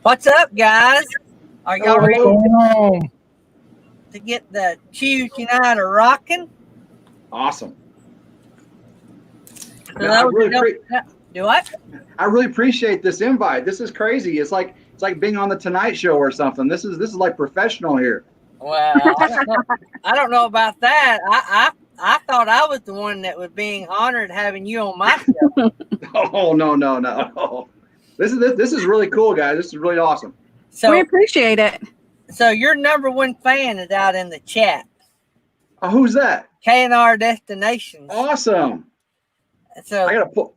What's up, guys? Are y'all What's ready going on? to get the Choose United rocking? Awesome. For Man, I those really that don't do what? I really appreciate this invite. This is crazy. It's like being on the Tonight Show or something. This is like professional here. Well, I don't know about that. I thought I was the one that was being honored having you on my show. Oh no. This is really cool, guys. This is really awesome. We So, appreciate it. so your number one fan is out in the chat. Who's that? K&R Destinations. Awesome. So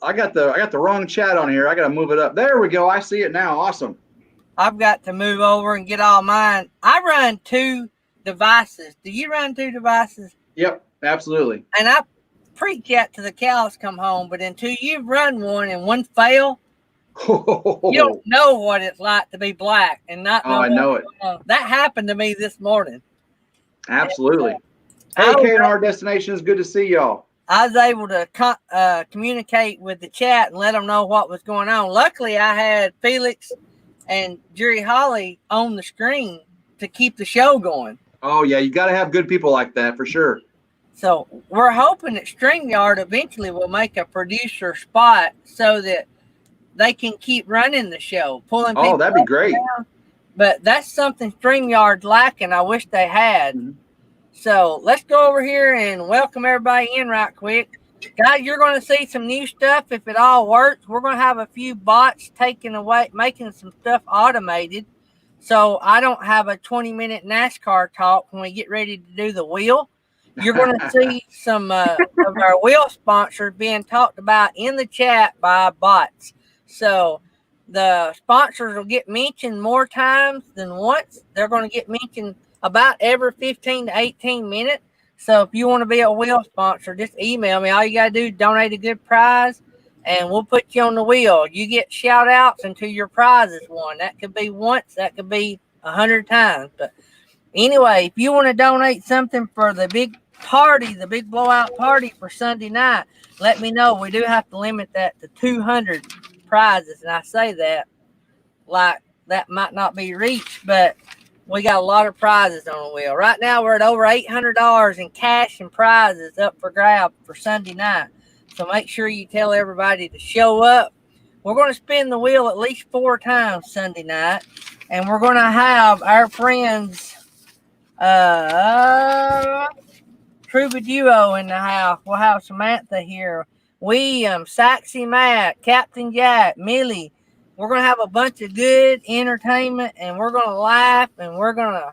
I got the wrong chat on here. I gotta move it up. There we go. I see it now. Awesome. I've got to move over and get all mine. I run 2 devices. Do you run 2 devices? Yep, absolutely. And I preach that to the cows come home, but until you run one and one fail, you don't know what it's like to be black and not know. I know it. That happened to me this morning. Absolutely. Hey, K&R Destinations, good to see y'all. I was able to communicate with the chat and let them know what was going on. Luckily, I had Felix and Jerry Holly on the screen to keep the show going. Oh, yeah, you got to have good people like that for sure. So we're hoping that StreamYard eventually will make a producer spot so that they can keep running the show, pulling people. Oh, that'd be great. Down. But that's something StreamYard's lacking. I wish they had. Mm-hmm. So let's go over here and welcome everybody in right quick. Guys, you're going to see some new stuff if it all works. We're going to have a few bots taking away, making some stuff automated. So I don't have a 20-minute NASCAR talk when we get ready to do the wheel. You're going to see some of our wheel sponsors being talked about in the chat by bots. So the sponsors will get mentioned more times than once. They're going to get mentioned about every 15 to 18 minutes. So if you want to be a wheel sponsor, just email me. All you got to do is donate a good prize, and we'll put you on the wheel. You get shout outs until your prize is won. That could be once. That could be 100 times. But anyway, if you want to donate something for the big party, the big blowout party for Sunday night, let me know. We do have to limit that to 200 prizes. And I say that like that might not be reached, but we got a lot of prizes on the wheel. Right now, we're at over $800 in cash and prizes up for grab for Sunday night. So make sure you tell everybody to show up. We're going to spin the wheel at least 4 times Sunday night. And we're going to have our friends, Truba Duo in the house. We'll have Samantha here. William, Saxy Matt, Captain Jack, Millie. We're going to have a bunch of good entertainment, and we're going to laugh, and we're going to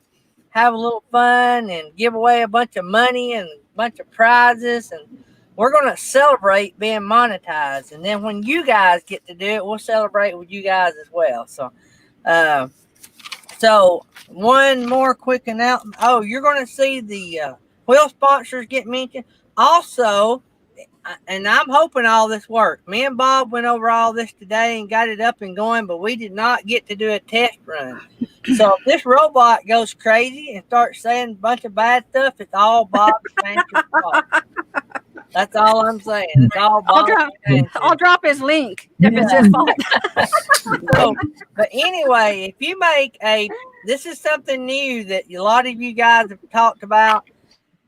have a little fun and give away a bunch of money and a bunch of prizes, and we're going to celebrate being monetized. And then when you guys get to do it, we'll celebrate with you guys as well. So one more quick announcement. Oh, you're going to see the wheel sponsors get mentioned. Also, and I'm hoping all this worked. Me and Bob went over all this today and got it up and going, but we did not get to do a test run. So if this robot goes crazy and starts saying a bunch of bad stuff, it's all Bob's fault. That's all I'm saying. It's all Bob's I'll drop his link if it's his fault. So, but anyway, if you make this is something new that a lot of you guys have talked about,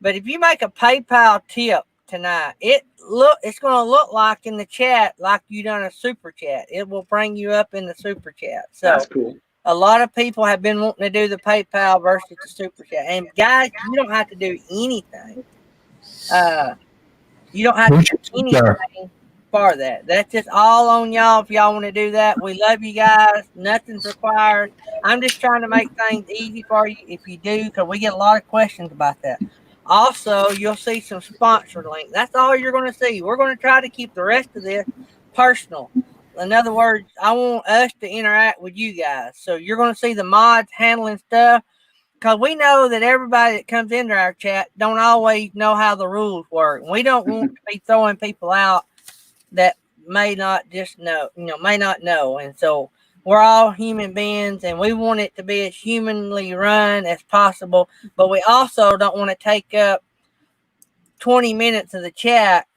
but if you make a PayPal tip tonight, it's going to look like in the chat like you done a super chat. It will bring you up in the super chat. So that's cool. A lot of people have been wanting to do the PayPal versus the super chat. And guys, you don't have to do anything. You don't have to do anything for that. That's just all on y'all if y'all want to do that. We love you guys. Nothing's required. I'm just trying to make things easy for you if you do, because we get a lot of questions about that. Also, you'll see some sponsor links. That's all you're going to see. We're going to try to keep the rest of this personal. In other words, I want us to interact with you guys. So you're going to see the mods handling stuff, because we know that everybody that comes into our chat don't always know how the rules work. We don't want to be throwing people out that may not know. And so we're all human beings, and we want it to be as humanly run as possible. But we also don't want to take up 20 minutes of the chat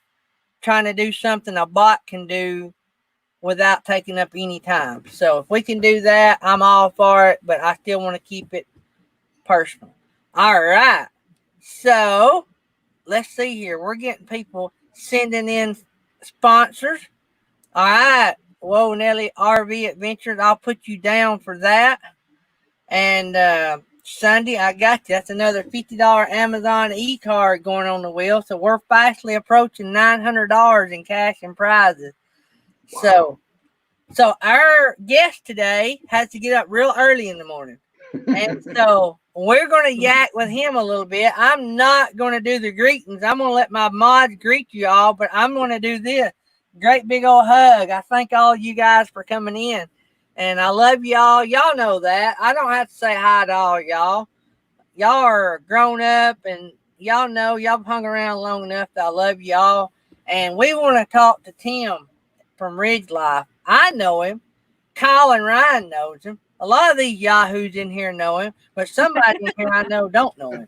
trying to do something a bot can do without taking up any time. So if we can do that, I'm all for it, but I still want to keep it personal. All right. So let's see here. We're getting people sending in sponsors. All right. Whoa, Nelly RV Adventures. I'll put you down for that. And Sunday, I got you. That's another $50 Amazon e-card going on the wheel. So we're fastly approaching $900 in cash and prizes. Wow. So our guest today has to get up real early in the morning. And so we're going to yak with him a little bit. I'm not going to do the greetings. I'm going to let my mods greet you all, but I'm going to do this. Great big old hug. I thank all you guys for coming in. And I love y'all. Y'all know that. I don't have to say hi to all y'all. Y'all are grown up and y'all know y'all hung around long enough that I love y'all. And we want to talk to Tim from RidgeLife. I know him. Kyle and Ryan knows him. A lot of these yahoos in here know him, but somebody in here I know don't know him.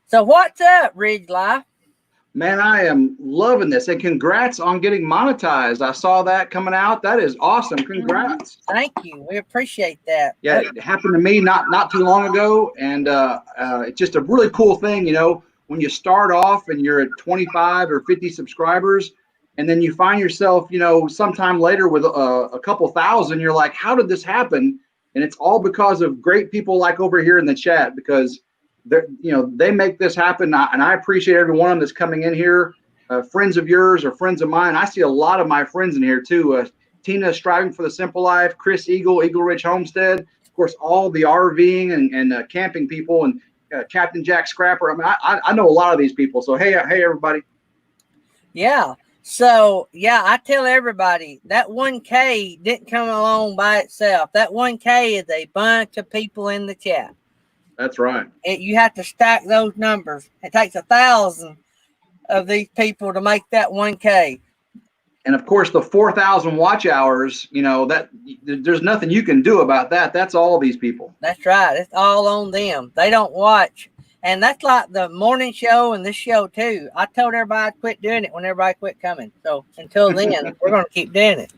So what's up, RidgeLife? Man, I am loving this, and congrats on getting monetized. I saw that coming out. That is awesome. Congrats. Thank you. We appreciate that. Yeah, it happened to me not too long ago, and it's just a really cool thing, you know, when you start off and you're at 25 or 50 subscribers, and then you find yourself, you know, sometime later with a couple thousand, you're like, how did this happen? And it's all because of great people like over here in the chat, because they're, you know, they make this happen. And I appreciate every one of them that's coming in here. Friends of yours or friends of mine. I see a lot of my friends in here too. Tina Striving for the Simple Life, Chris Eagle Ridge Homestead, of course, all the RVing and camping people, and Captain Jack Scrapper. I mean, I know a lot of these people. So hey everybody. Yeah. So yeah, I tell everybody that 1K didn't come along by itself. That 1K is a bunch of people in the chat. That's right. You have to stack those numbers. It takes 1,000 of these people to make that 1K. And of course, the 4,000 watch hours, you know, that there's nothing you can do about that. That's all these people. That's right. It's all on them. They don't watch. And that's like the morning show and this show too. I told everybody I'd quit doing it when everybody quit coming. So until then, we're going to keep doing it.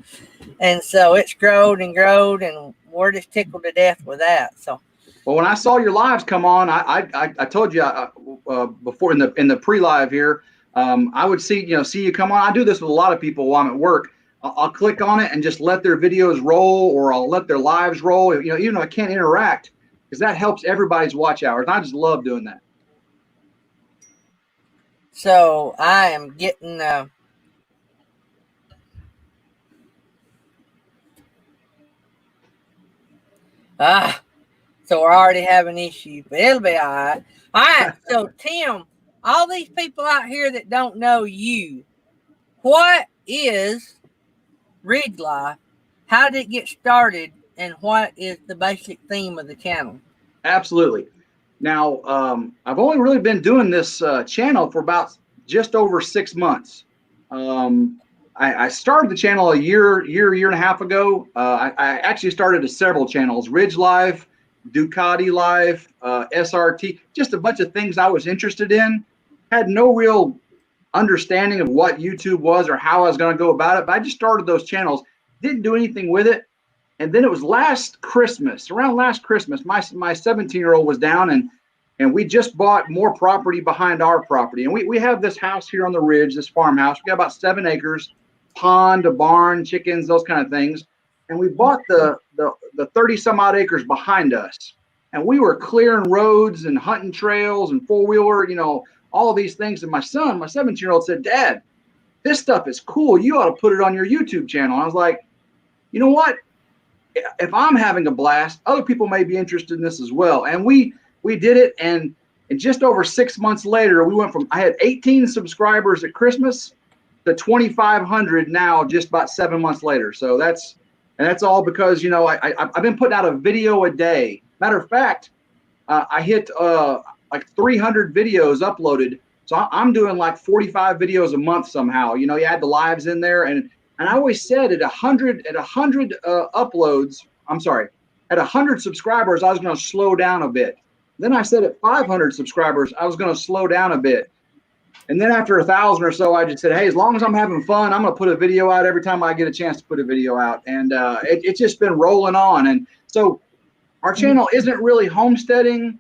And so it's growed and growed, and we're just tickled to death with that. So. Well, when I saw your lives come on, I told you before in the pre-live here, I would see you come on. I do this with a lot of people while I'm at work. I'll click on it and just let their videos roll, or I'll let their lives roll. You know, even though I can't interact, because that helps everybody's watch hours. And I just love doing that. So I am getting so we're already having issues, but it'll be all right. All right. So Tim, all these people out here that don't know you, what is RidgeLife? How did it get started, and what is the basic theme of the channel? Absolutely. Now, I've only really been doing this channel for about just over 6 months. I started the channel a year and a half ago. I actually started several channels: RidgeLife, Ducati Life, SRT, just a bunch of things I was interested in. Had no real understanding of what YouTube was or how I was going to go about it, but I just started those channels, didn't do anything with it. And then it was around last Christmas, my 17-year-old was down, and we just bought more property behind our property. And we have this house here on the ridge, this farmhouse. We got about 7 acres, pond, a barn, chickens, those kind of things. And we bought the 30 some odd acres behind us. And we were clearing roads and hunting trails and four-wheeler, you know, all of these things. And my son, my 17-year-old, said, "Dad, this stuff is cool. You ought to put it on your YouTube channel." And I was like, you know what? If I'm having a blast, other people may be interested in this as well. And we did it. And just over 6 months later, we went from, I had 18 subscribers at Christmas to 2,500 now, just about 7 months later. So that's all because, you know, I've been putting out a video a day. Matter of fact, I hit like 300 videos uploaded. So I'm doing like 45 videos a month somehow. You know, you add the lives in there, and I always said at 100 uploads, at 100 subscribers, I was going to slow down a bit. Then I said at 500 subscribers, I was going to slow down a bit. And then after 1,000 or so, I just said, hey, as long as I'm having fun, I'm going to put a video out every time I get a chance to put a video out. And it's just been rolling on. And so our channel isn't really homesteading,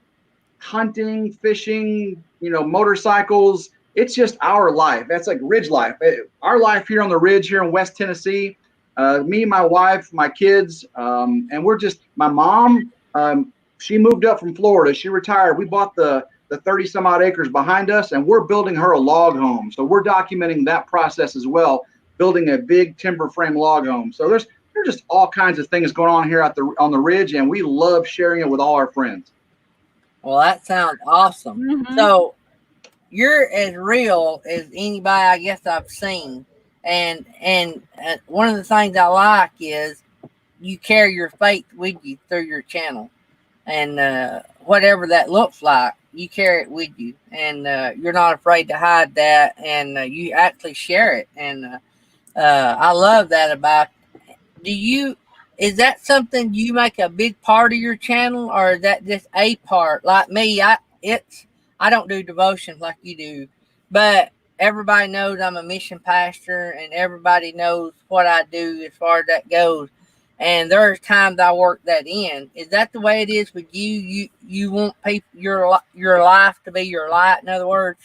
hunting, fishing, motorcycles. It's just our life. That's like RidgeLife. Our life here on the Ridge here in West Tennessee. Me, my wife, my kids, and we're just, my mom, she moved up from Florida. She retired. We bought the 30 some odd acres behind us, and we're building her a log home. So we're documenting that process as well, building a big timber frame log home. So there's just all kinds of things going on here on the Ridge, and we love sharing it with all our friends. Well, that sounds awesome. Mm-hmm. So you're as real as anybody I guess I've seen. And one of the things I like is you carry your faith with you through your channel. And whatever that looks like, you carry it with you. And you're not afraid to hide that. And you actually share it. And I love that about you. Is that something you make a big part of your channel, or is that just a part? Like me, I don't do devotions like you do, but everybody knows I'm a mission pastor, and everybody knows what I do as far as that goes. And there's times I work that in. Is that the way it is with you? You want people your life to be your light. In other words.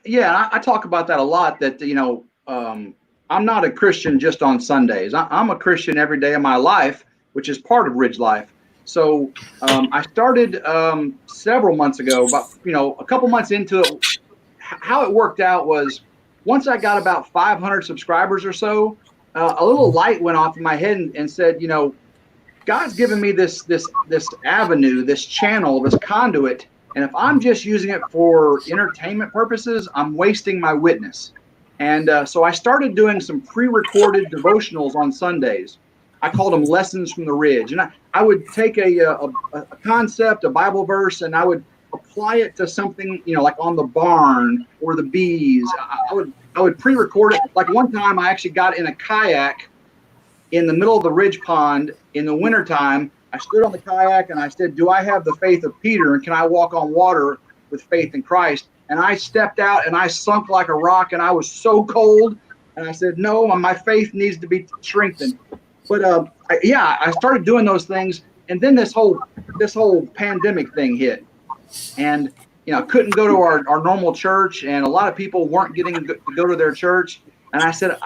Yeah, I talk about that a lot. That I'm not a Christian just on Sundays. I'm a Christian every day of my life, which is part of RidgeLife. So I started several months ago, about a couple months into it. How it worked out was, once I got about 500 subscribers or so, a little light went off in my head and said, God's given me this avenue, this channel, this conduit, and if I'm just using it for entertainment purposes, I'm wasting my witness. And so I started doing some pre-recorded devotionals on Sundays. I called them Lessons from the Ridge. And I would take a concept, a Bible verse, and I would apply it to something, like on the barn or the bees. I would pre-record it. Like one time I actually got in a kayak in the middle of the ridge pond in the wintertime. I stood on the kayak and I said, do I have the faith of Peter, and can I walk on water with faith in Christ? And I stepped out and I sunk like a rock, and I was so cold. And I said, no, my faith needs to be strengthened. But I started doing those things. And then this whole pandemic thing hit. And, couldn't go to our normal church. And a lot of people weren't getting to go to their church. And I said,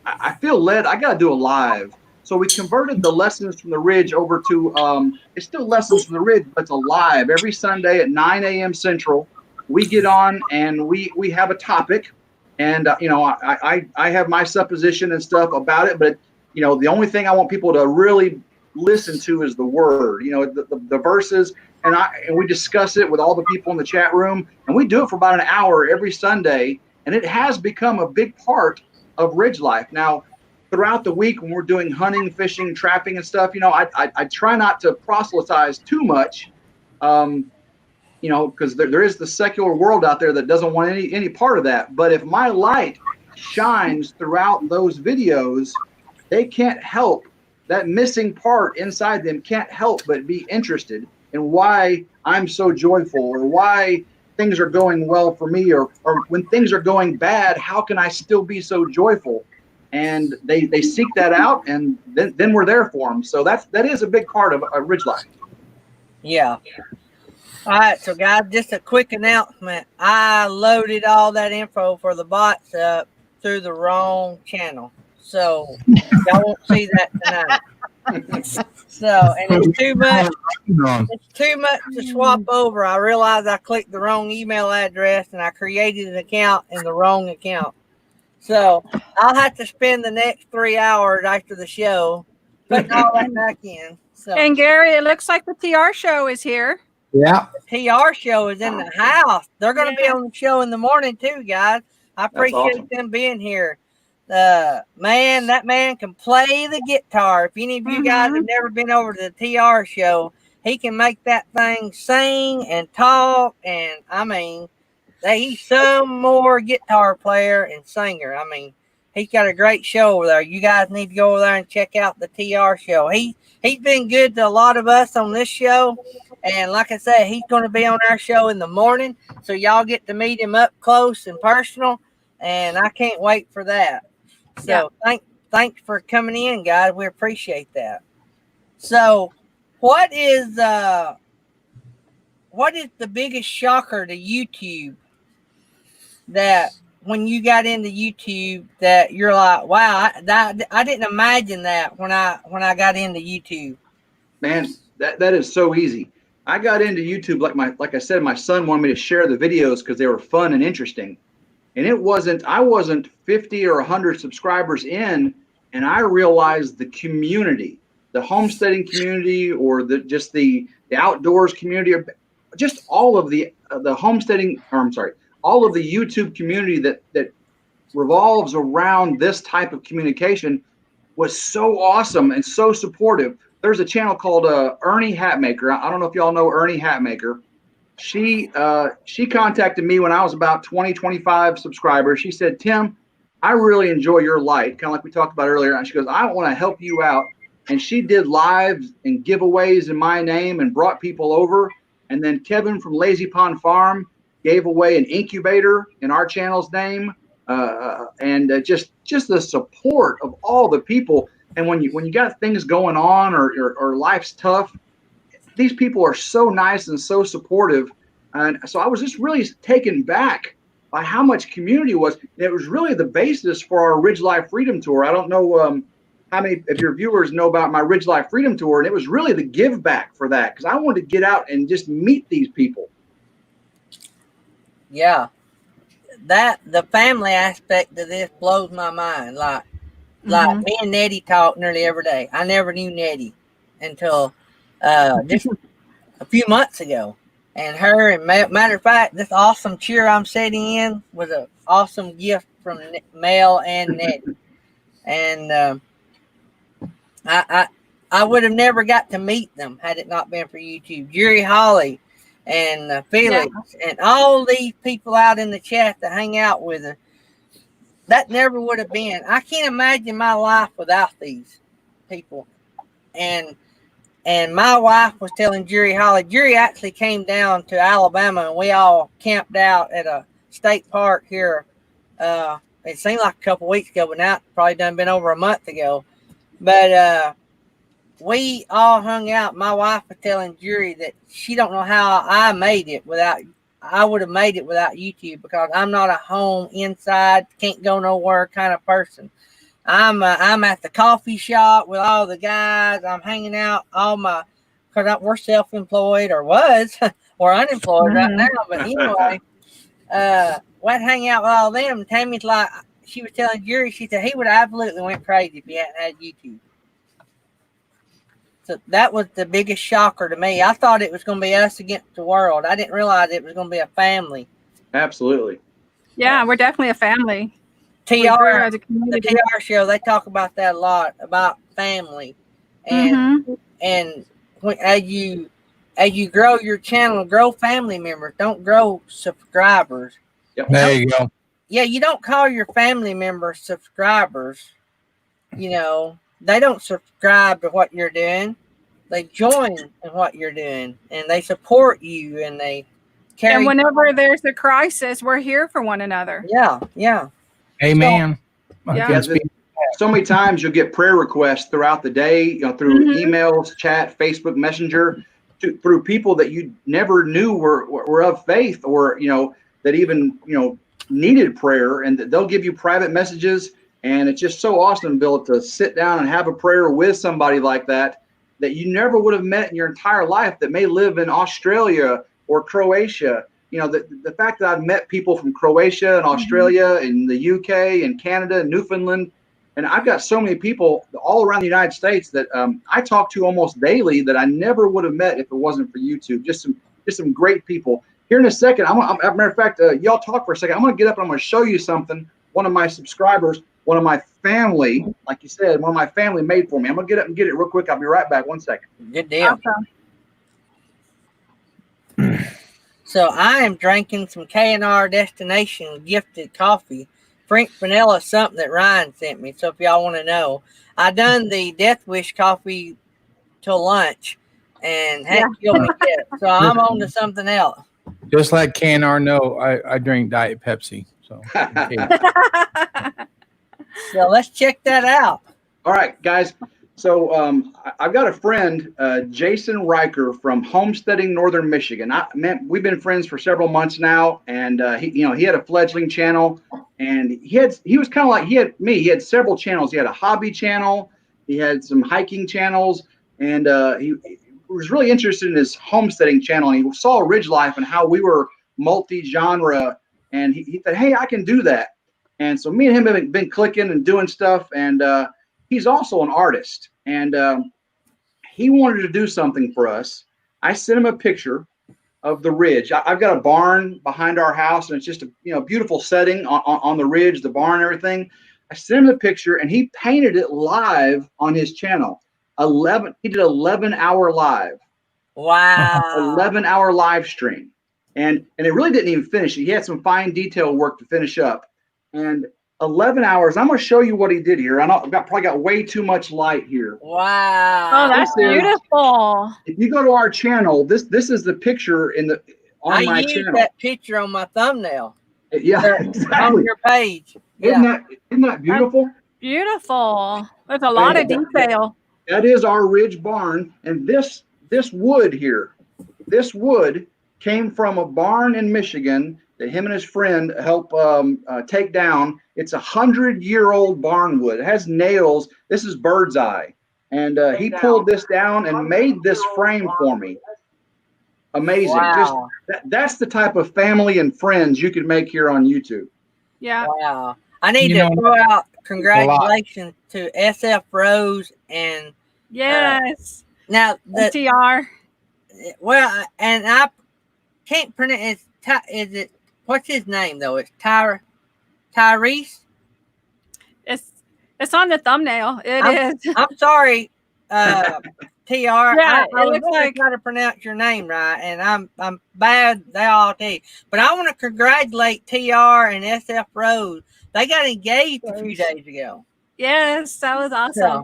I feel led. I got to do a live. So we converted the Lessons from the Ridge over to, it's still Lessons from the Ridge, but it's a live every Sunday at 9 a.m. Central. We get on and we have a topic, and I have my supposition and stuff about it, but the only thing I want people to really listen to is the word, the verses, and we discuss it with all the people in the chat room, and we do it for about an hour every Sunday, and it has become a big part of RidgeLife. Now, throughout the week when we're doing hunting, fishing, trapping and stuff, I try not to proselytize too much. Because there is the secular world out there that doesn't want any part of that. But if my light shines throughout those videos, they can't help, that missing part inside them can't help but be interested in why I'm so joyful, or why things are going well for me, or when things are going bad, how can I still be so joyful? And they seek that out, and then we're there for them. So that is a big part of RidgeLife. Yeah. All right, so guys, just a quick announcement. I loaded all that info for the bots up through the wrong channel. So y'all won't see that tonight. So, and it's too much. It's too much to swap over. I realized I clicked the wrong email address and I created an account in the wrong account. So I'll have to spend the next 3 hours after the show putting all that back in. So, And Gary, it looks like the TR show is here. Yeah. The TR show is in the house. They're going to be on the show in the morning too, guys. I appreciate them being here. Man, that man can play the guitar. If any of you guys have never been over to the TR show, he can make that thing sing and talk. And I mean, he's some more guitar player and singer. I mean, He's got a great show over there. You guys need to go over there and check out the TR show. He's been good to a lot of us on this show. And like I said, he's going to be on our show in the morning. So y'all get to meet him up close and personal. And I can't wait for that. So thanks for coming in, guys. We appreciate that. So what is the biggest shocker to YouTube that when you got into YouTube that you're like, wow, I didn't imagine that when I got into YouTube? Man, that is so easy. I got into YouTube like I said, my son wanted me to share the videos because they were fun and interesting. And I wasn't 50 or 100 subscribers in, and I realized the community, the homesteading community, or the outdoors community, or just all of the homesteading, or I'm sorry, all of the YouTube community that revolves around this type of communication was so awesome and so supportive. There's a channel called Ernie Hatmaker. I don't know if y'all know Ernie Hatmaker. She contacted me when I was about 25 subscribers. She said, Tim, I really enjoy your light, kind of like we talked about earlier. And she goes, I want to help you out. And she did lives and giveaways in my name and brought people over. And then Kevin from Lazy Pond Farm gave away an incubator in our channel's name. And just the support of all the people. And when you got things going on or life's tough, these people are so nice and so supportive. And so I was just really taken back by how much community was. It was really the basis for our RidgeLife Freedom Tour. I don't know how many of your viewers know about my RidgeLife Freedom Tour. And it was really the give back for that, because I wanted to get out and just meet these people. Yeah. The family aspect of this blows my mind. Like me and Nettie talk nearly every day. I never knew Nettie until just a few months ago. And her, and matter of fact, this awesome chair I'm sitting in was an awesome gift from Mel and Nettie. And I would have never got to meet them had it not been for YouTube. Jerry Holly and Felix and all these people out in the chat that hang out with us. That never would have been. I can't imagine my life without these people. And my wife was telling Jerry Holly, Jerry actually came down to Alabama and we all camped out at a state park here. It seemed like a couple weeks ago, but now it's probably done been over a month ago. But we all hung out. My wife was telling Jerry that she don't know how I would have made it without YouTube, because I'm not a home inside, can't go nowhere kind of person. I'm at the coffee shop with all the guys. I'm hanging out because we're self-employed, or was, or unemployed right now. But anyway, we'd hang out with all them. Tammy's like, she was telling Jerry, she said he would have absolutely went crazy if he hadn't had YouTube. So that was the biggest shocker to me. I thought it was going to be us against the world. I didn't realize it was going to be a family. Absolutely. Yeah, we're definitely a family. The TR show, they talk about that a lot, about family. And as you grow your channel, grow family members, don't grow subscribers. Yep. There you go. Yeah, you don't call your family members subscribers. You know, they don't subscribe to what you're doing. They join in what you're doing, and they support you, and they carry. And whenever there's a crisis, we're here for one another. Yeah. Amen. So many times you'll get prayer requests throughout the day, through emails, chat, Facebook Messenger, through people that you never knew were of faith, or that even needed prayer, and they'll give you private messages. And it's just so awesome to be able to sit down and have a prayer with somebody like that you never would have met in your entire life, that may live in Australia or Croatia. The fact that I've met people from Croatia and Australia and the UK and Canada and Newfoundland, and I've got so many people all around the United States that I talk to almost daily that I never would have met if it wasn't for YouTube. Just some great people. Here in a second, as a matter of fact, y'all talk for a second. I'm going to get up and I'm going to show you something. One of my subscribers, one of my family, like you said, one of my family made for me. I'm going to get up and get it real quick. I'll be right back. 1 second. Good deal. So I am drinking some K&R Destination gifted coffee Frank vanilla something that Ryan sent me. So if y'all want to know, I done the Death Wish coffee till lunch, and hadn't killed me yet. So I'm on to something else. Just like Can Arno, I drink Diet Pepsi. So, okay. So let's check that out. All right, guys. So I've got a friend, Jason Riker from Homesteading, Northern Michigan. We've been friends for several months now, and he had a fledgling channel, and he was kind of like he had me. He had several channels. He had a hobby channel, he had some hiking channels, and he was really interested in his homesteading channel. And he saw RidgeLife and how we were multi-genre, and he said, "Hey, I can do that." And so me and him have been clicking and doing stuff, and he's also an artist, and he wanted to do something for us. I sent him a picture of the ridge. I've got a barn behind our house, and it's just a beautiful setting on the ridge, the barn, and everything. I sent him the picture, and he painted it live on his channel. He did 11-hour live. Wow. 11-hour live stream, and it really didn't even finish. He had some fine detail work to finish up, and 11 hours. I'm going to show you what he did here. I've probably got way too much light here. Wow. Oh, that's beautiful. If you go to our channel, this is the picture on my channel. I used that picture on my thumbnail. Yeah, exactly. On your page. Yeah. Isn't that beautiful? That's beautiful. There's a lot of detail. That is our ridge barn, and this wood here, this wood came from a barn in Michigan that him and his friend helped take down. It's 100-year-old barn wood. It has nails. This is bird's eye. And he pulled this down and made this frame for me. Amazing. Wow. Just that's the type of family and friends you can make here on YouTube. Yeah. Wow. I need to throw out congratulations to SF Rose and yes. Now the TR. Well, and I can't pronounce is it what's his name though? It's Tyrese. It's on the thumbnail. It is. I'm sorry, TR. Yeah, I looks like try to pronounce your name right, and I'm bad. They all do. But I want to congratulate TR and SF Rose. They got engaged a few days ago. Yes, that was awesome.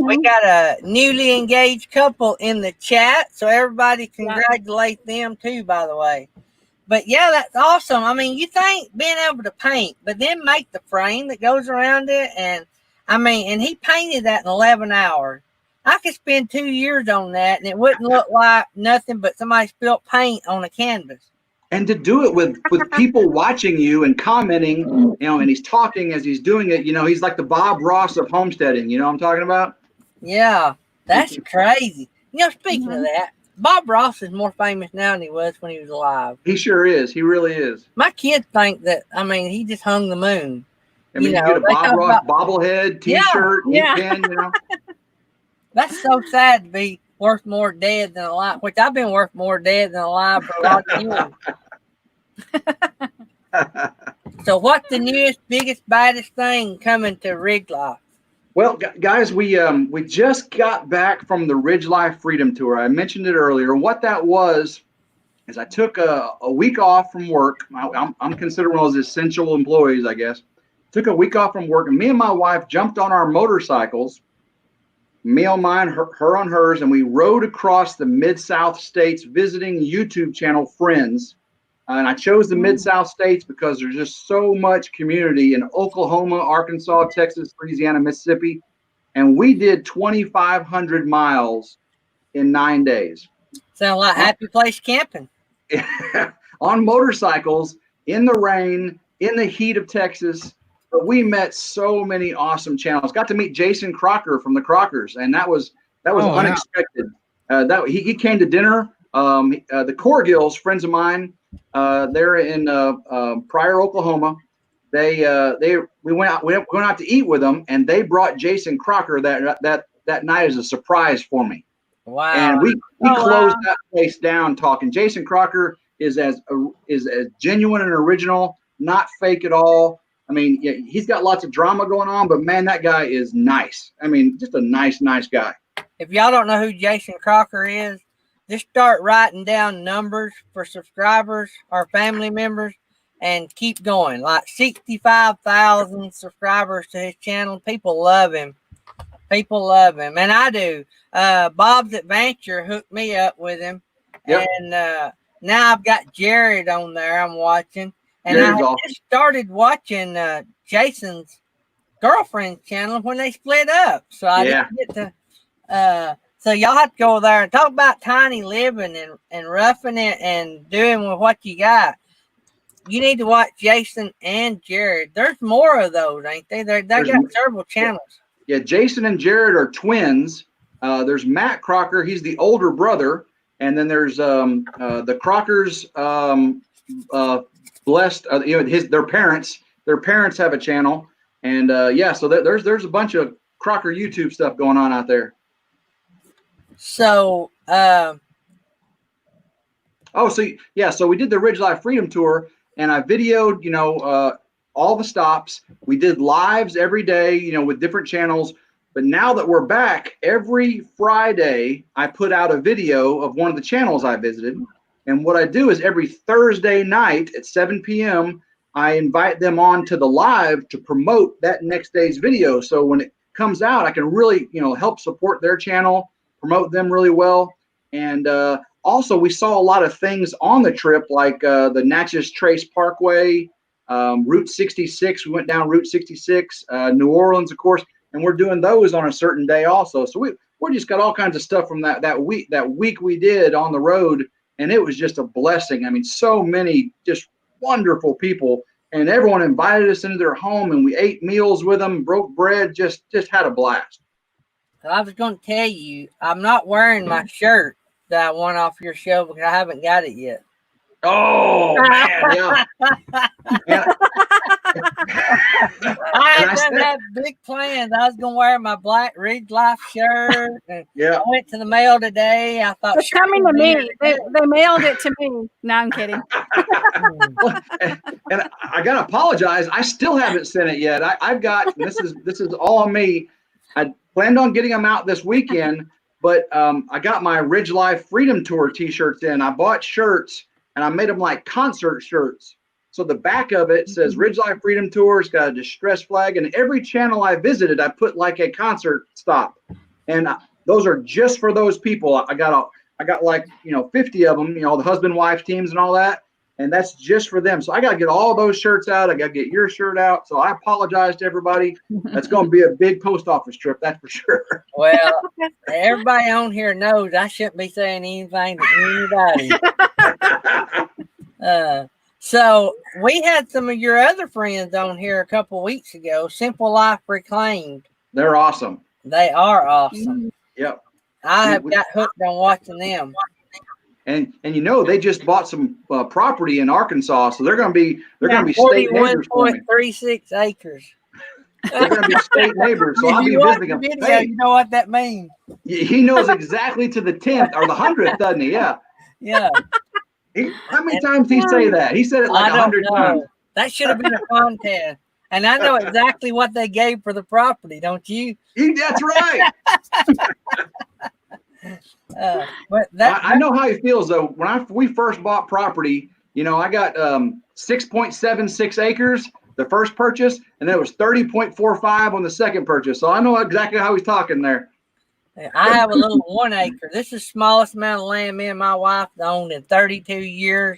We got a newly engaged couple in the chat, so everybody congratulate them too, by the way. But yeah, that's awesome. I mean, you think being able to paint, but then make the frame that goes around it, and and he painted that in 11 hours. I could spend 2 years on that, and it wouldn't look like nothing but somebody spilled paint on a canvas. And to do it with people watching you and commenting, and he's talking as he's doing it, he's like the Bob Ross of homesteading. You know what I'm talking about? Yeah, that's crazy. Speaking of that, Bob Ross is more famous now than he was when he was alive. He sure is. He really is. My kids think that, he just hung the moon. You get a Bob Ross bobblehead, T-shirt, pin, That's so sad to be worth more dead than alive, which I've been worth more dead than alive for a lot of years. So what's the newest, biggest, baddest thing coming to RidgeLife? Well, guys, we just got back from the RidgeLife Freedom Tour. I mentioned it earlier. What that was is I took a week off from work. I'm considered one of those essential employees, I guess. Took a week off from work, and me and my wife jumped on our motorcycles, me on mine, her on hers, and we rode across the Mid-South states visiting YouTube channel friends. And I chose the Mid-South states because there's just so much community in Oklahoma, Arkansas, Texas, Louisiana, Mississippi. And we did 2,500 miles in 9 days. Sound like happy place camping. On motorcycles, in the rain, in the heat of Texas. But we met so many awesome channels. Got to meet Jason Crocker from the Crockers, and that was unexpected. He came to dinner. The Corgills, friends of mine, they're in Pryor, Oklahoma. We went out to eat with them, and they brought Jason Crocker that night as a surprise for me. Wow! And we closed that place down talking. Jason Crocker is as genuine and original, not fake at all. He's got lots of drama going on, but man, that guy is nice. Just a nice guy. If y'all don't know who Jason Crocker is, just start writing down numbers for subscribers or family members, and keep going. Like 65,000 subscribers to his channel. People love him. People love him, and I do. Bob's Adventure hooked me up with him, and now I've got Jared on there. I'm watching, and Jared's I awesome. just started watching Jason's girlfriend's channel when they split up. So I didn't get to. So y'all have to go there and talk about tiny living and roughing it and doing with what you got. You need to watch Jason and Jared. There's more of those, ain't they? They got several channels. Yeah, Jason and Jared are twins. There's Matt Crocker. He's the older brother. And then there's the Crockers, blessed, their parents. Their parents have a channel. And so there's a bunch of Crocker YouTube stuff going on out there. So, so we did the RidgeLife Freedom Tour, and I videoed, all the stops. We did lives every day, with different channels. But now that we're back, every Friday, I put out a video of one of the channels I visited. And what I do is every Thursday night at 7 p.m., I invite them on to the live to promote that next day's video. So when it comes out, I can really, help support their channel, promote them really well. And also, we saw a lot of things on the trip, like the Natchez Trace Parkway, Route 66. We went down Route 66, New Orleans, of course, and we're doing those on a certain day also. So we just got all kinds of stuff from that week we did on the road, and it was just a blessing. I mean, so many just wonderful people, and everyone invited us into their home, and we ate meals with them, broke bread, just had a blast. I was going to tell you, I'm not wearing my shirt that I won off your show because I haven't got it yet. Oh man, yeah. I had big plans. I was going to wear my black RidgeLife shirt. And I went to the mail today. I thought it's coming to me. They mailed it to me. No, I'm kidding. and I gotta apologize. I still haven't sent it yet. I've got this is all on me. I planned on getting them out this weekend, but I got my RidgeLife Freedom Tour T-shirts in. I bought shirts and I made them like concert shirts. So the back of it says RidgeLife Freedom Tour. It's got a distress flag, and every channel I visited, I put like a concert stop, and those are just for those people. I got like 50 of them. The husband wife teams and all that, and that's just for them. So I got to get all those shirts out. I got to get your shirt out. So I apologize to everybody. That's going to be a big post office trip, that's for sure. Well, everybody on here knows I shouldn't be saying anything to anybody. So we had some of your other friends on here a couple weeks ago. Simple Life Reclaimed. They're awesome. They are awesome. Yep. I have got hooked on watching them. And they just bought some property in Arkansas, so they're going to be state neighbors for me. 41.36 acres. They're going to be state neighbors, so I'll be visiting them. Video, you know what that means. He knows exactly to the 10th or the 100th, doesn't he? Yeah. Yeah. How many times did he say that? He said it like 100 times. That should have been a contest. And I know exactly what they gave for the property, don't you? That's right. But I know how he feels, though. When we first bought property, I got 6.76 acres, the first purchase, and then it was 30.45 on the second purchase. So I know exactly how he's talking there. I have a little 1 acre. This is the smallest amount of land me and my wife owned in 32 years.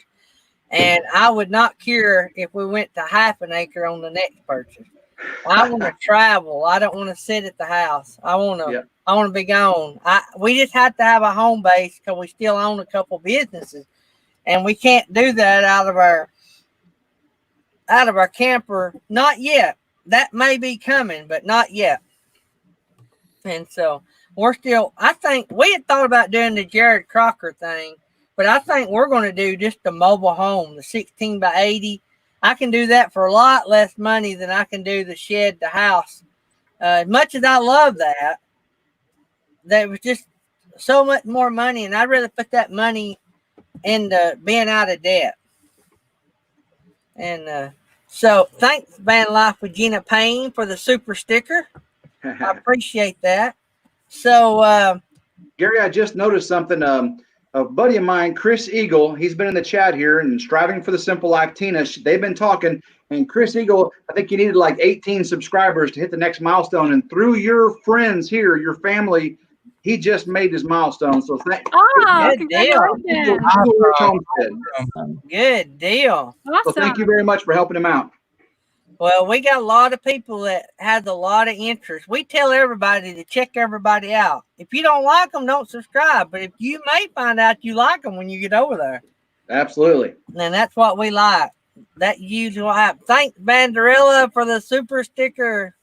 And I would not care if we went to half an acre on the next purchase. I want to travel. I don't want to sit at the house. I want to be gone. We just have to have a home base because we still own a couple businesses. And we can't do that out of our camper. Not yet. That may be coming, but not yet. And so I think we had thought about doing the Jared Crocker thing, but I think we're going to do just the mobile home, the 16 by 80. I can do that for a lot less money than I can do the shed, the house. As much as I love that, that was just so much more money, and I'd rather put that money into being out of debt. And so thanks, Van Life with Gina Payne, for the super sticker. I appreciate that. So, Gary, I just noticed something. a buddy of mine, Chris Eagle, he's been in the chat here and Striving for the Simple Life. Tina, they've been talking. And Chris Eagle, I think you needed like 18 subscribers to hit the next milestone. And through your friends here, your family, he just made his milestone. So thank Oh, Good deal. congratulations. Good deal. So thank you very much for helping him out. Well, we got a lot of people that has a lot of interest. We tell everybody to check everybody out. If you don't like them, don't subscribe. But if you may find out you like them when you get over there. Absolutely. And that's what we like. That usually what happens. Thanks, Banderilla, for the super sticker.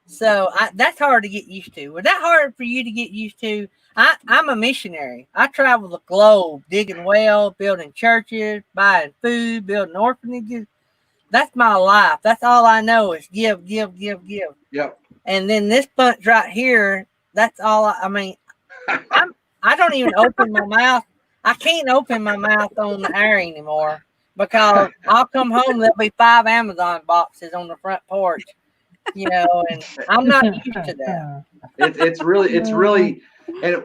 So that's hard to get used to. Was that hard for you to get used to? I'm a missionary. I travel the globe, digging wells, building churches, buying food, building orphanages. That's my life. That's all I know is give, give, give, give. Yep. And then this bunch right here, that's all I mean, I don't even open my mouth. I can't open my mouth on the air anymore because I'll come home, there'll be 5 Amazon boxes on the front porch, you know, and I'm not used to that. It's really, and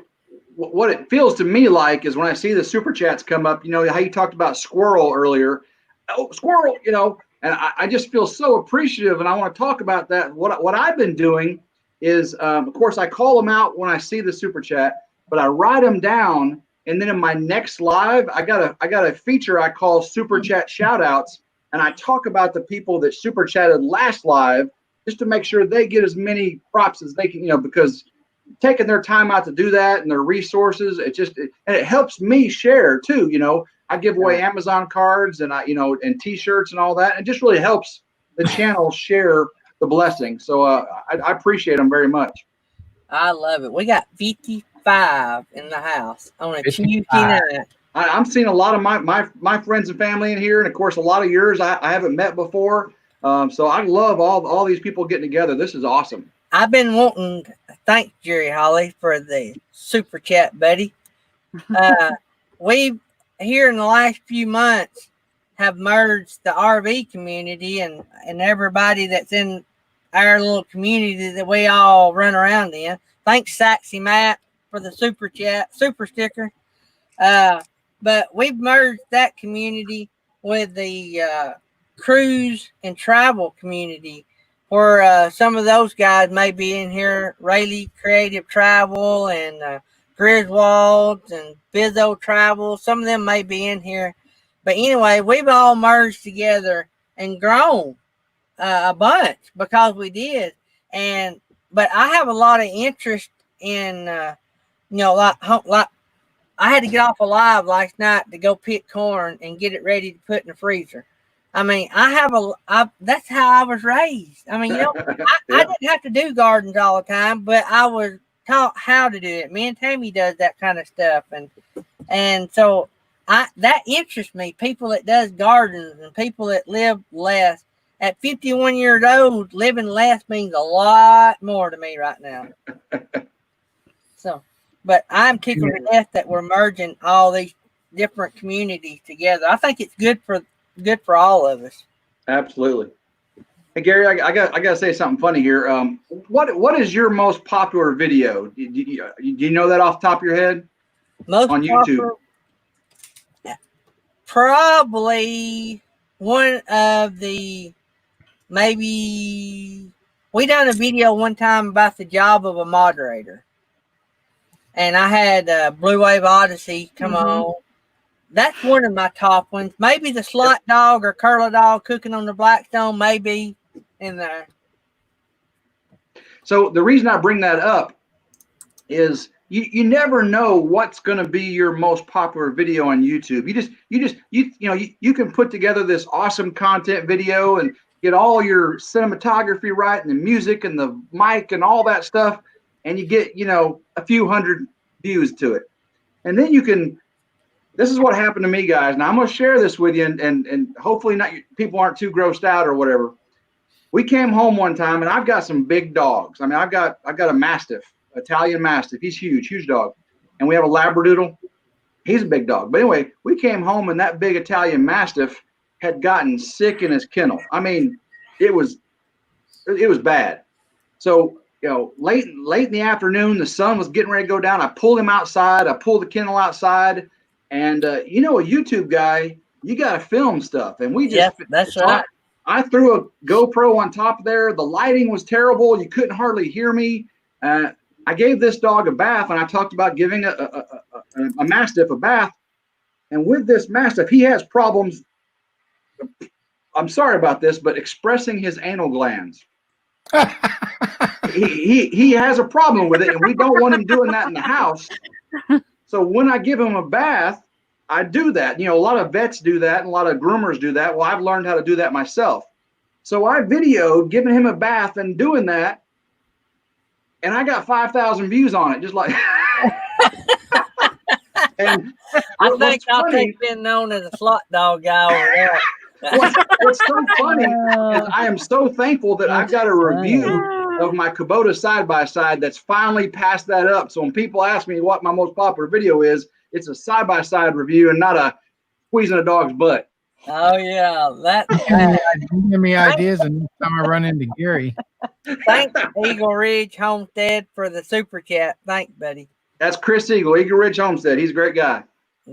what it feels to me like is when I see the super chats come up, you know, how you talked about squirrel earlier. Oh, squirrel, you know, and I just feel so appreciative, and I want to talk about that. What I've been doing is, of course, I call them out when I see the super chat, but I write them down, and then in my next live, I got a feature I call super chat shout outs, and I talk about the people that super chatted last live just to make sure they get as many props as they can, you know, because taking their time out to do that and their resources, and it helps me share too, you know. I give away Amazon cards and and T-shirts and all that. It just really helps the channel share the blessing. So I appreciate them very much. I love it. We got 55 in the house on a Tuesday night. I'm seeing a lot of my friends and family in here, and of course a lot of yours I haven't met before. So I love all these people getting together. This is awesome. I've been wanting to thank Jerry Holly for the super chat, buddy. We've here in the last few months have merged the RV community and everybody that's in our little community that we all run around in. Thanks, Saxy Matt, for the super sticker. But we've merged that community with the cruise and travel community, where some of those guys may be in here. Rayleigh Creative Travel and Griswold and Bizzo Travel. Some of them may be in here. But anyway, we've all merged together and grown a bunch because we did. But I have a lot of interest in, like I had to get off a live last night to go pick corn and get it ready to put in the freezer. I mean, that's how I was raised. I mean, I didn't have to do gardens all the time, but I was taught how to do it. Me and Tammy does that kind of stuff. And so that interests me. People that does gardens and people that live less. At 51 years old, living less means a lot more to me right now. So, but I'm tickled to death that we're merging all these different communities together. I think it's good for all of us. Absolutely. Hey Gary, I got to say something funny here. What is your most popular video? Do you know that off the top of your head? Most on YouTube? Probably one of the, maybe we done a video one time about the job of a moderator, and I had Blue Wave Odyssey come on. That's one of my top ones. Maybe the Slot Dog or Curly Dog cooking on the Blackstone, maybe in there. So the reason I bring that up is you never know what's going to be your most popular video on YouTube. You can put together this awesome content video and get all your cinematography right and the music and the mic and all that stuff, and you get a few hundred views to it, and then you can. This is what happened to me, guys. Now I'm going to share this with you, and hopefully not people aren't too grossed out or whatever. We came home one time, and I've got some big dogs. I mean, I've got a Mastiff, Italian Mastiff. He's huge dog, and we have a Labradoodle. He's a big dog. But anyway, we came home, and that big Italian Mastiff had gotten sick in his kennel. I mean, it was bad. So late in the afternoon, the sun was getting ready to go down. I pulled him outside. I pulled the kennel outside, and a YouTube guy, you got to film stuff. And we just, Yep, that's right. I threw a GoPro on top there. The lighting was terrible. You couldn't hardly hear me. I gave this dog a bath, and I talked about giving a Mastiff a bath. And with this Mastiff, he has problems. I'm sorry about this, but expressing his anal glands. he has a problem with it, and we don't want him doing that in the house. So when I give him a bath, I do that. A lot of vets do that, and a lot of groomers do that. Well, I've learned how to do that myself. So I videoed giving him a bath and doing that, and I got 5,000 views on it, just like. And I think I'll take being known as a slot dog guy over there. What's so funny is I am so thankful that I've got a review of my Kubota side-by-side that's finally passed that up. So when people ask me what my most popular video is, it's a side-by-side review and not a squeezing a dog's butt. Oh, yeah. Give me ideas, and next time I run into Gary. Thanks, Eagle Ridge Homestead, for the super chat. Thanks, buddy. That's Chris Eagle Ridge Homestead. He's a great guy.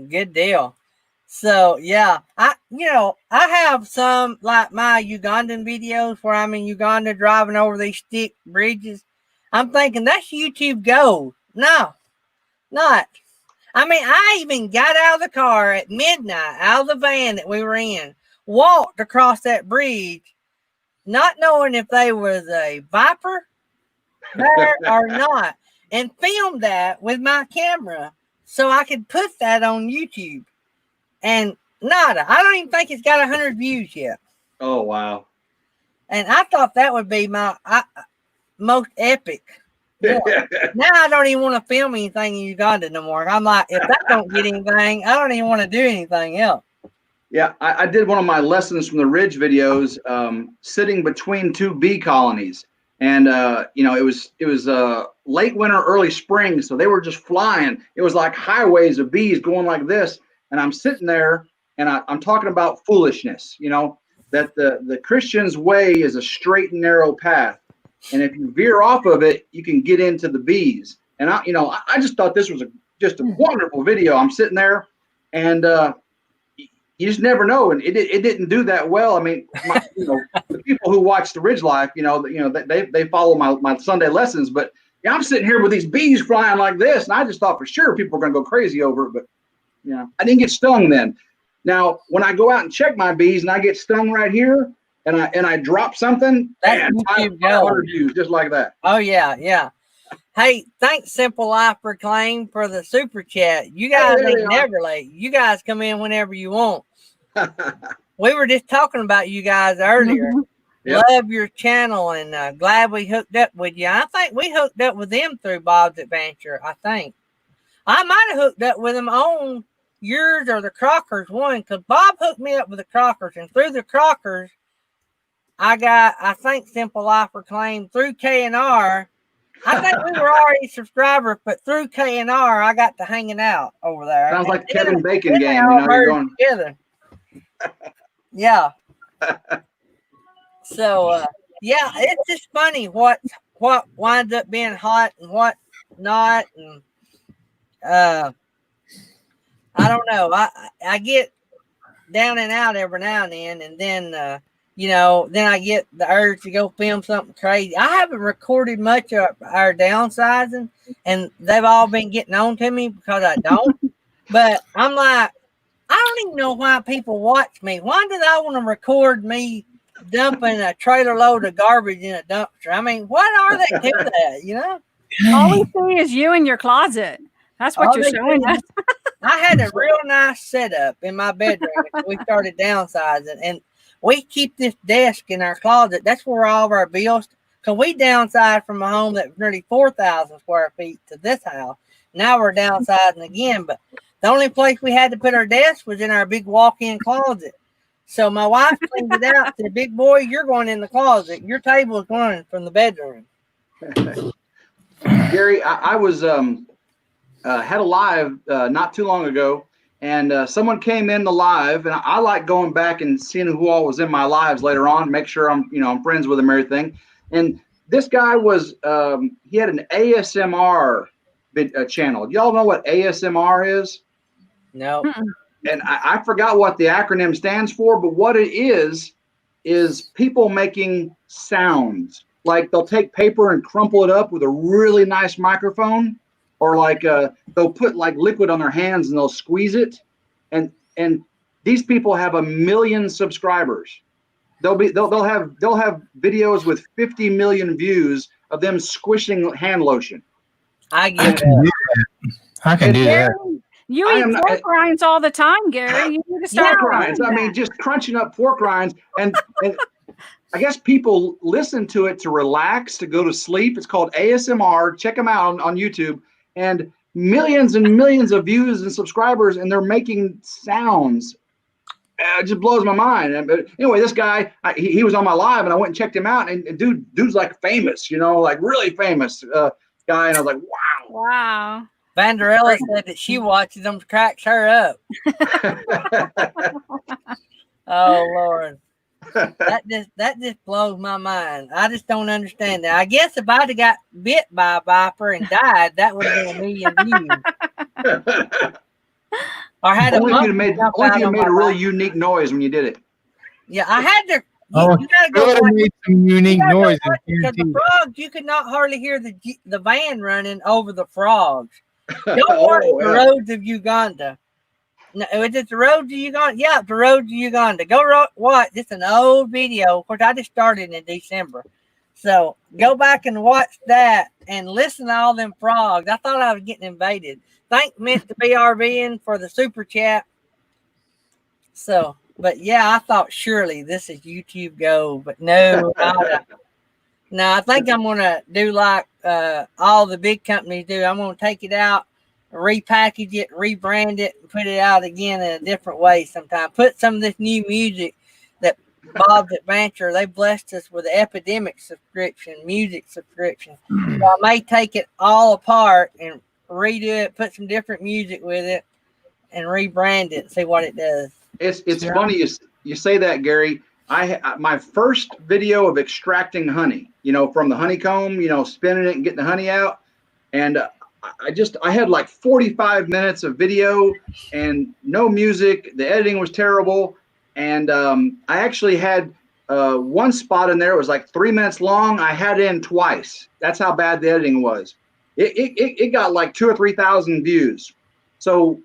Good deal. So yeah, I have some like my Ugandan videos where I'm in Uganda driving over these stick bridges. I'm thinking that's YouTube gold. No, not. I mean, I even got out of the car at midnight, out of the van that we were in, walked across that bridge, not knowing if they was a viper there or not, and filmed that with my camera so I could put that on YouTube. And nada. I don't even think it's got 100 views yet. Oh, wow. And I thought that would be my most epic. Now I don't even want to film anything in Uganda no more. I'm like, if that don't get anything, I don't even want to do anything else. Yeah, I did one of my lessons from the Ridge videos, sitting between two bee colonies. And, it was late winter, early spring. So they were just flying. It was like highways of bees going like this. And I'm sitting there and I'm talking about foolishness, that the Christian's way is a straight and narrow path. And if you veer off of it, you can get into the bees. And I just thought this was just a wonderful video. I'm sitting there and you just never know. And it didn't do that well. I mean, the people who watch the RidgeLife, they follow my Sunday lessons, but yeah, I'm sitting here with these bees flying like this. And I just thought for sure people were going to go crazy over it, but I didn't get stung then. Now, when I go out and check my bees and I get stung right here and I drop something, that's YouTube 500 views just like that. Oh, yeah. Hey, thanks, Simple Life Proclaim, for the super chat. You guys ain't never late. You guys come in whenever you want. We were just talking about you guys earlier. Yep. Love your channel and glad we hooked up with you. I think we hooked up with them through Bob's Adventure, I think. I might have hooked up with them on yours or the Crockers one, because Bob hooked me up with the Crockers, and through the Crockers, I think Simple Life Reclaimed through KNR. I think we were already subscribers, but through KNR, I got to hanging out over there. Sounds like Kevin Bacon game. You're going together. Yeah. So, yeah, it's just funny what winds up being hot and what not, and I don't know. I get down and out every now and then then I get the urge to go film something crazy. I haven't recorded much of our downsizing, and they've all been getting on to me because I don't. But I'm like, I don't even know why people watch me. Why did I want to record me dumping a trailer load of garbage in a dumpster? I mean, what are they to that, All we see is you in your closet. That's what you're showing us. I had a real nice setup in my bedroom when we started downsizing, and we keep this desk in our closet. That's where all of our bills, because we downsized from a home that was nearly 4,000 square feet to this house. Now we're downsizing again, but the only place we had to put our desk was in our big walk-in closet. So my wife cleaned it out. Said, "Big boy, you're going in the closet. Your table is going from the bedroom." Gary, I was had a live not too long ago, and someone came in the live, and I like going back and seeing who all was in my lives later on, make sure I'm friends with them and everything. And this guy was he had an ASMR channel. Y'all know what ASMR is? No. And I forgot what the acronym stands for, but what it is people making sounds. Like they'll take paper and crumple it up with a really nice microphone, or like they'll put like liquid on their hands and they'll squeeze it. And these people have 1 million subscribers. They'll have videos with 50 million views of them squishing hand lotion. I I get can do it. that. I can do that. You I eat am not- pork rinds all the time, Gary. You need to start Pork doing rinds. I that. mean, just crunching up pork rinds, and I guess people listen to it to relax, to go to sleep. It's called ASMR. Check them out on YouTube, and millions of views and subscribers, and they're making sounds. It just blows my mind. But anyway, this guy, he was on my live, and I went and checked him out, and dude's like famous, like really famous guy, and I was like, wow. Wow. Vanderella said that she watches them, cracks her up. Oh Lord, that just blows my mind. I just don't understand that. I guess if I'd have got bit by a viper and died, that would have been 1 million views. Or had a Only if you monkey made jump out on a my really back. unique noise when you did it. Yeah, I had to. Oh, You gotta it go would have watch. made some unique noises. Because the frogs, you could not hardly hear the van running over the frogs. Go watch the roads of Uganda. No, is it the roads of Uganda? Yeah, the roads of Uganda. Go watch. It's an old video. Of course, I just started in December. So go back and watch that and listen to all them frogs. I thought I was getting invaded. Thank Mint the BRBN for the super chat. So, but yeah, I thought surely this is YouTube Go, but no, no, I think I'm gonna do like all the big companies do. I'm gonna take it out, repackage it, rebrand it, and put it out again in a different way sometime. Put some of this new music that Bob's Adventure, they blessed us with an epidemic subscription, music subscription. So I may take it all apart and redo it, put some different music with it, and rebrand it and see what it does. It's funny you say that, Gary. My first video of extracting honey, from the honeycomb, spinning it and getting the honey out, and I had like 45 minutes of video and no music. The editing was terrible, and I actually had one spot in there. It was like 3 minutes long. I had it in twice. That's how bad the editing was. It got like 2,000 or 3,000 views. So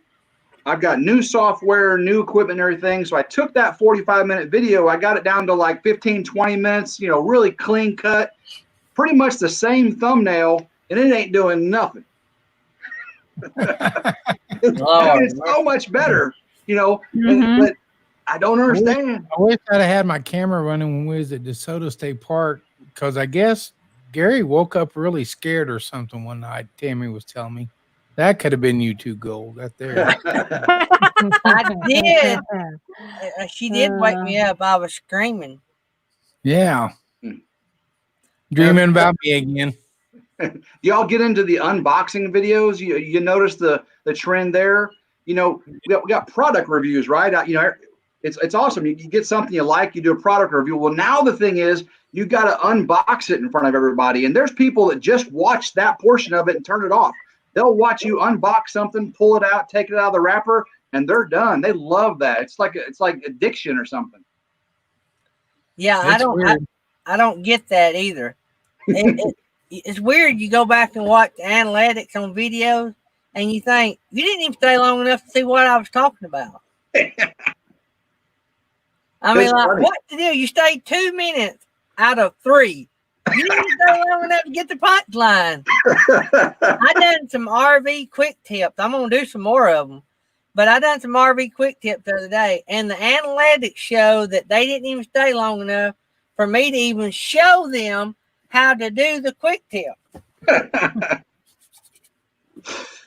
I've got new software, new equipment, and everything. So I took that 45-minute video, I got it down to like 15, 20 minutes, really clean cut, pretty much the same thumbnail, and it ain't doing nothing. It's so much better, but I don't understand. I wish I'd have had my camera running when we was at DeSoto State Park, because I guess Gary woke up really scared or something one night. Tammy was telling me. That could have been YouTube Gold right there. I did. She did wake me up. I was screaming. Yeah. Dreaming about me again. Do y'all get into the unboxing videos? You notice the trend there? We got product reviews, right? It's awesome. You get something you like, you do a product review. Well, now the thing is, you got to unbox it in front of everybody. And there's people that just watch that portion of it and turn it off. They'll watch you unbox something, pull it out, take it out of the wrapper, and they're done. They love that. It's like addiction or something. Yeah, I don't get that either. It's weird. You go back and watch the analytics on videos, and you think you didn't even stay long enough to see what I was talking about. I mean, like, what the deal? You stayed 2 minutes out of 3. You didn't stay long enough to get the punchline. I done some RV quick tips. I'm gonna do some more of them, but I done some RV quick tips the other day, and the analytics show that they didn't even stay long enough for me to even show them how to do the quick tip.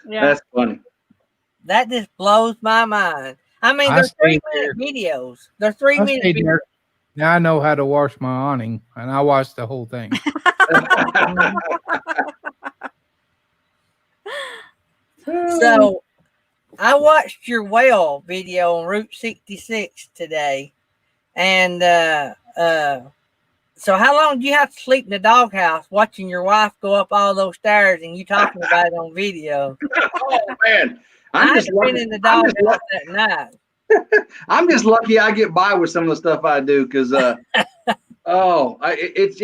Yeah. That's funny. That just blows my mind. I mean, they're 3-minute videos. They're 3-minute videos. Now I know how to wash my awning, and I watched the whole thing. So I watched your whale video on Route 66 today, and So how long do you have to sleep in the doghouse watching your wife go up all those stairs and you talking about it on video? Oh man, I've been in the doghouse that night. I'm just lucky I get by with some of the stuff I do because it's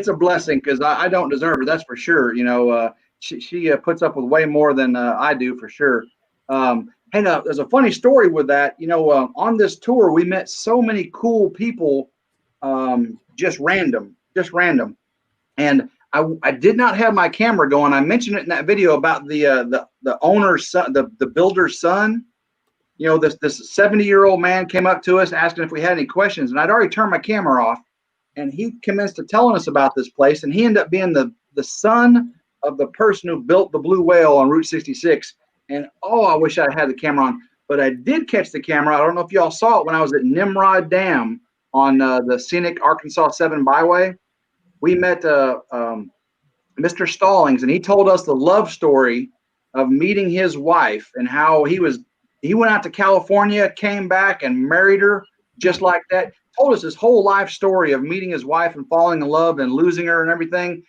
a blessing because I don't deserve it. That's for sure. She puts up with way more than I do for sure. And there's a funny story with that. On this tour we met so many cool people, just random. And I did not have my camera going. I mentioned it in that video about the owner's son, the builder's son. This 70-year-old man came up to us asking if we had any questions, and I'd already turned my camera off. And he commenced to telling us about this place, and he ended up being the son of the person who built the blue whale on Route 66. And I wish I had the camera on, but I did catch the camera. I don't know if y'all saw it when I was at Nimrod Dam on the scenic Arkansas 7 byway. We met Mr. Stallings, and he told us the love story of meeting his wife and how he went out to California, came back and married her just like that. Told us his whole life story of meeting his wife and falling in love and losing her and everything.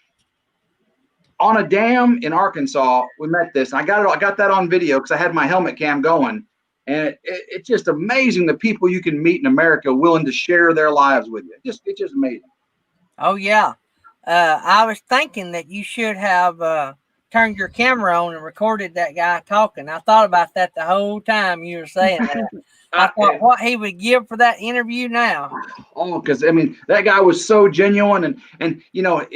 On a dam in Arkansas, we met this. And I got that on video because I had my helmet cam going. And it's just amazing the people you can meet in America willing to share their lives with you. It's just amazing. Oh, yeah. I was thinking that you should have turned your camera on and recorded that guy talking. I thought about that the whole time you were saying that. I thought what he would give for that interview now. Oh, because that guy was so genuine, and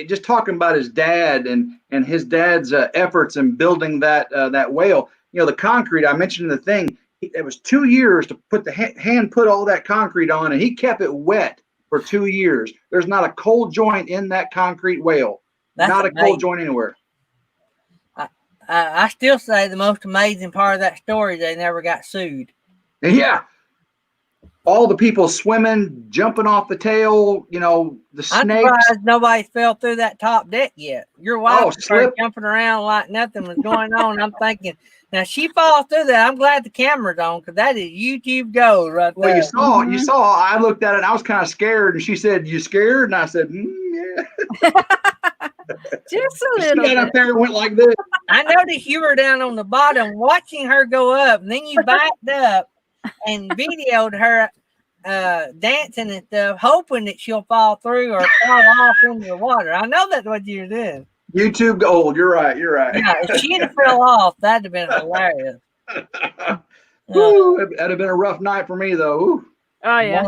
just talking about his dad and his dad's efforts in building that whale. The concrete I mentioned in the thing. It was 2 years to put put all that concrete on, and he kept it wet for 2 years. There's not a cold joint in that concrete whale. That's not amazing. A cold joint anywhere. I still say the most amazing part of that story is they never got sued. Yeah. All the people swimming, jumping off the tail, the snakes. I'm surprised nobody fell through that top deck yet. Your wife started jumping around like nothing was going on. I'm thinking, now she falls through that. I'm glad the camera's on because that is YouTube gold right there. Well, you saw. I looked at it and I was kind of scared. And she said, "You scared?" And I said, "Yeah." Just a little. She got up there and went like this. I noticed you were down on the bottom watching her go up, and then you backed up and videoed her dancing and stuff, hoping that she'll fall through or fall off into the water. I know that's what you were doing. YouTube gold. You're right. Yeah, if she had fell off, that'd have been hilarious. That'd have been a rough night for me, though. Ooh. Oh, yeah.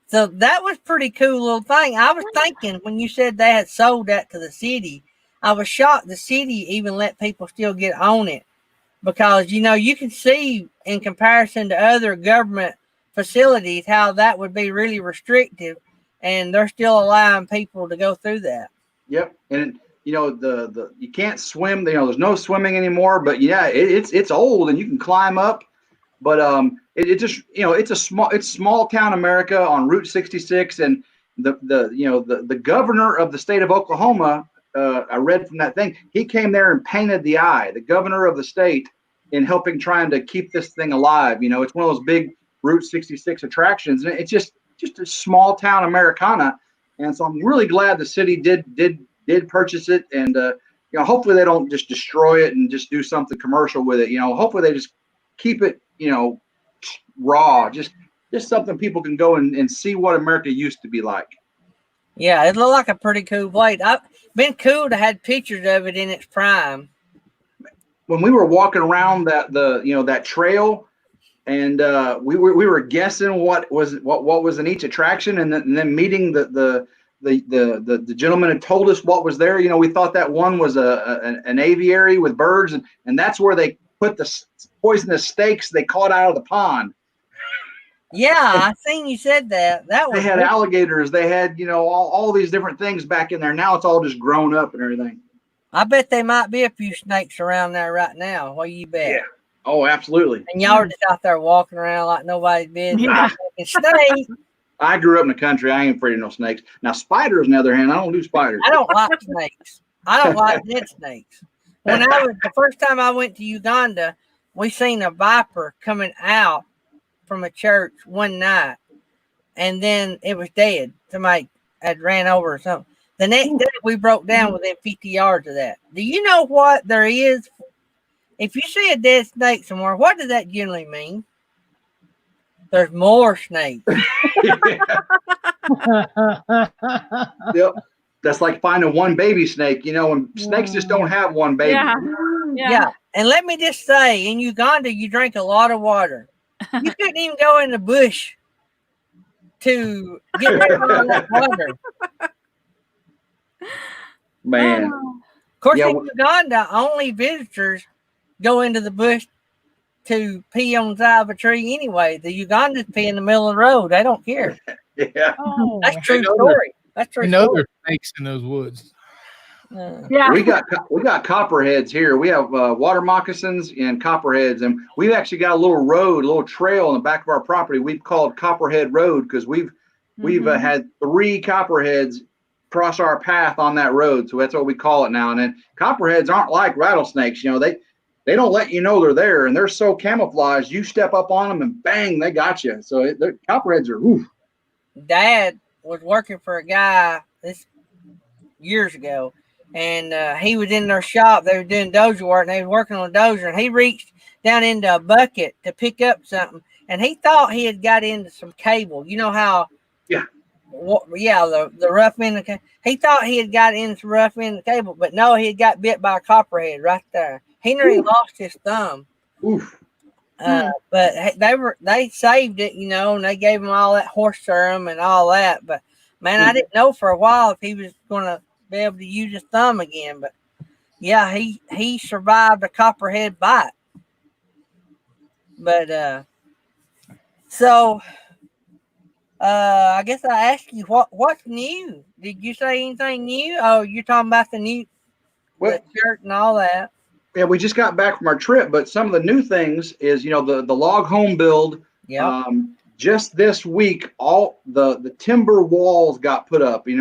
So that was pretty cool little thing. I was thinking when you said they had sold that to the city, I was shocked the city even let people still get on it because, you can see in comparison to other government facilities how that would be really restrictive, and they're still allowing people to go through that. Yep. And the you can't swim, there's no swimming anymore, but yeah, it's old and you can climb up, but it just it's small town America on Route 66, and the governor of the state of Oklahoma, I read from that thing, he came there and painted the eye, the governor of the state, in helping trying to keep this thing alive. It's one of those big Route 66 attractions, and it's just a small town Americana. And so I'm really glad the city did purchase it, and hopefully they don't just destroy it and just do something commercial with it. Hopefully they just keep it raw, just something people can go and see what America used to be like. Yeah, it looked like a pretty cool place. I've been cool to have pictures of it in its prime. When we were walking around that trail, and we were guessing what was in each attraction, and then meeting the gentleman who told us what was there. We thought that one was an aviary with birds, and that's where they put the poisonous snakes they caught out of the pond. Yeah, I seen you said that. They had alligators. They had all these different things back in there. Now it's all just grown up and everything. I bet there might be a few snakes around there right now. What do you bet? Yeah. Oh, absolutely. And y'all are just out there walking around like nobody's business. Snake. I grew up in the country. I ain't afraid of no snakes. Now, spiders, on the other hand, I don't do spiders. I don't like snakes. I don't like dead snakes. The first time I went to Uganda, we seen a viper coming out from a church one night. and then it was dead. Somebody had ran over or something. The next day we broke down within 50 yards of that. Do you know what there is? If you see a dead snake somewhere, what does that generally mean? There's more snakes. Yep. That's like finding one baby snake, and snakes just don't have one baby. Yeah. And let me just say, in Uganda, you drink a lot of water. You couldn't even go in the bush to get rid of all that water. Man. Of course, in Uganda, only visitors go into the bush to pee on the side of a tree anyway. The Ugandans pee in the middle of the road. They don't care. Yeah. That's true story. That's true story. There's snakes in those woods. We got copperheads here. We have water moccasins and copperheads, and we've actually got a little trail on the back of our property. We've called Copperhead Road because we've had 3 copperheads cross our path on that road, so that's what we call it now. And then copperheads aren't like rattlesnakes. They don't let you know they're there, and they're so camouflaged. You step up on them, and bang, they got you. So copperheads are. Oof. Dad was working for a guy this years ago, and he was in their shop. They were doing dozer work, and they were working on a dozer, and he reached down into a bucket to pick up something, and he thought he had got into some cable. You know how? Yeah. The rough end of the cable. He thought he had got into the rough end of the cable, but no, he had got bit by a copperhead right there. He nearly lost his thumb. Oof. But they saved it, and they gave him all that horse serum and all that. But man, I didn't know for a while if he was going to be able to use his thumb again. But yeah, he survived a copperhead bite. But so I guess I asked you what's new. Did you say anything new? Oh, you're talking about the shirt and all that. Yeah, we just got back from our trip, but some of the new things is, the log home build. Yeah. Just this week, all the timber walls got put up. And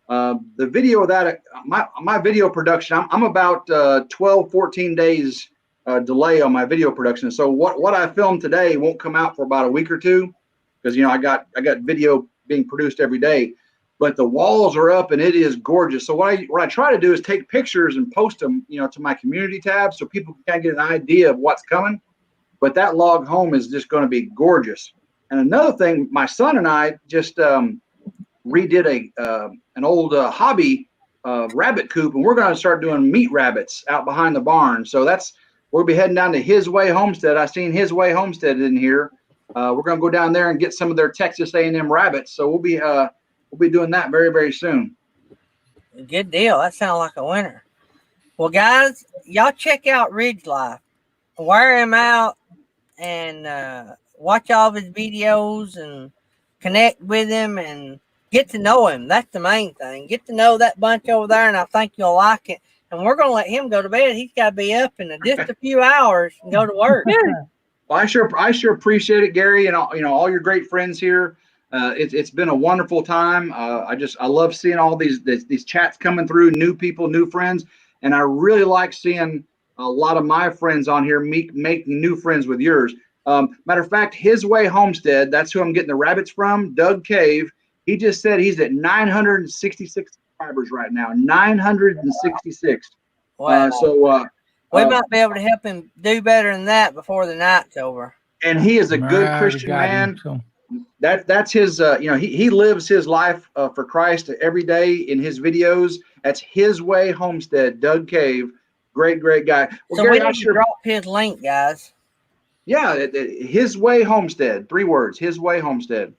the video of that, my video production, I'm about 12, 14 days delay on my video production. So what I filmed today won't come out for about a week or two, because I got video being produced every day. But the walls are up and it is gorgeous. So what I try to do is take pictures and post them, to my community tab so people can kind of get an idea of what's coming. But that log home is just going to be gorgeous. And another thing, my son and I just redid an old hobby rabbit coop, and we're going to start doing meat rabbits out behind the barn. So we'll be heading down to His Way Homestead. I seen His Way Homestead in here. We're going to go down there and get some of their Texas A&M rabbits. So we'll be doing that very, very soon. Good deal. That sounds like a winner. Well, guys, y'all check out RidgeLife. Wear him out and watch all of his videos and connect with him and get to know him. That's the main thing. Get to know that bunch over there, and I think you'll like it. And we're going to let him go to bed. He's got to be up in just a few hours and go to work. Well, I sure appreciate it, Gary, and all your great friends here. It's been a wonderful time. I love seeing all these chats coming through, new people, new friends, and I really like seeing a lot of my friends on here making new friends with yours. Matter of fact, His Way Homestead, that's who I'm getting the rabbits from, Doug Cave. He just said he's at 966 subscribers right now. 966. Wow. We might be able to help him do better than that before the night's over. And he is a good Christian man. That's his, he lives his life for Christ every day in his videos. That's His Way Homestead, Doug Cave. Great guy. Well, so Gary, we need to drop his link, guys. Yeah, His Way Homestead, 3 words, His Way Homestead.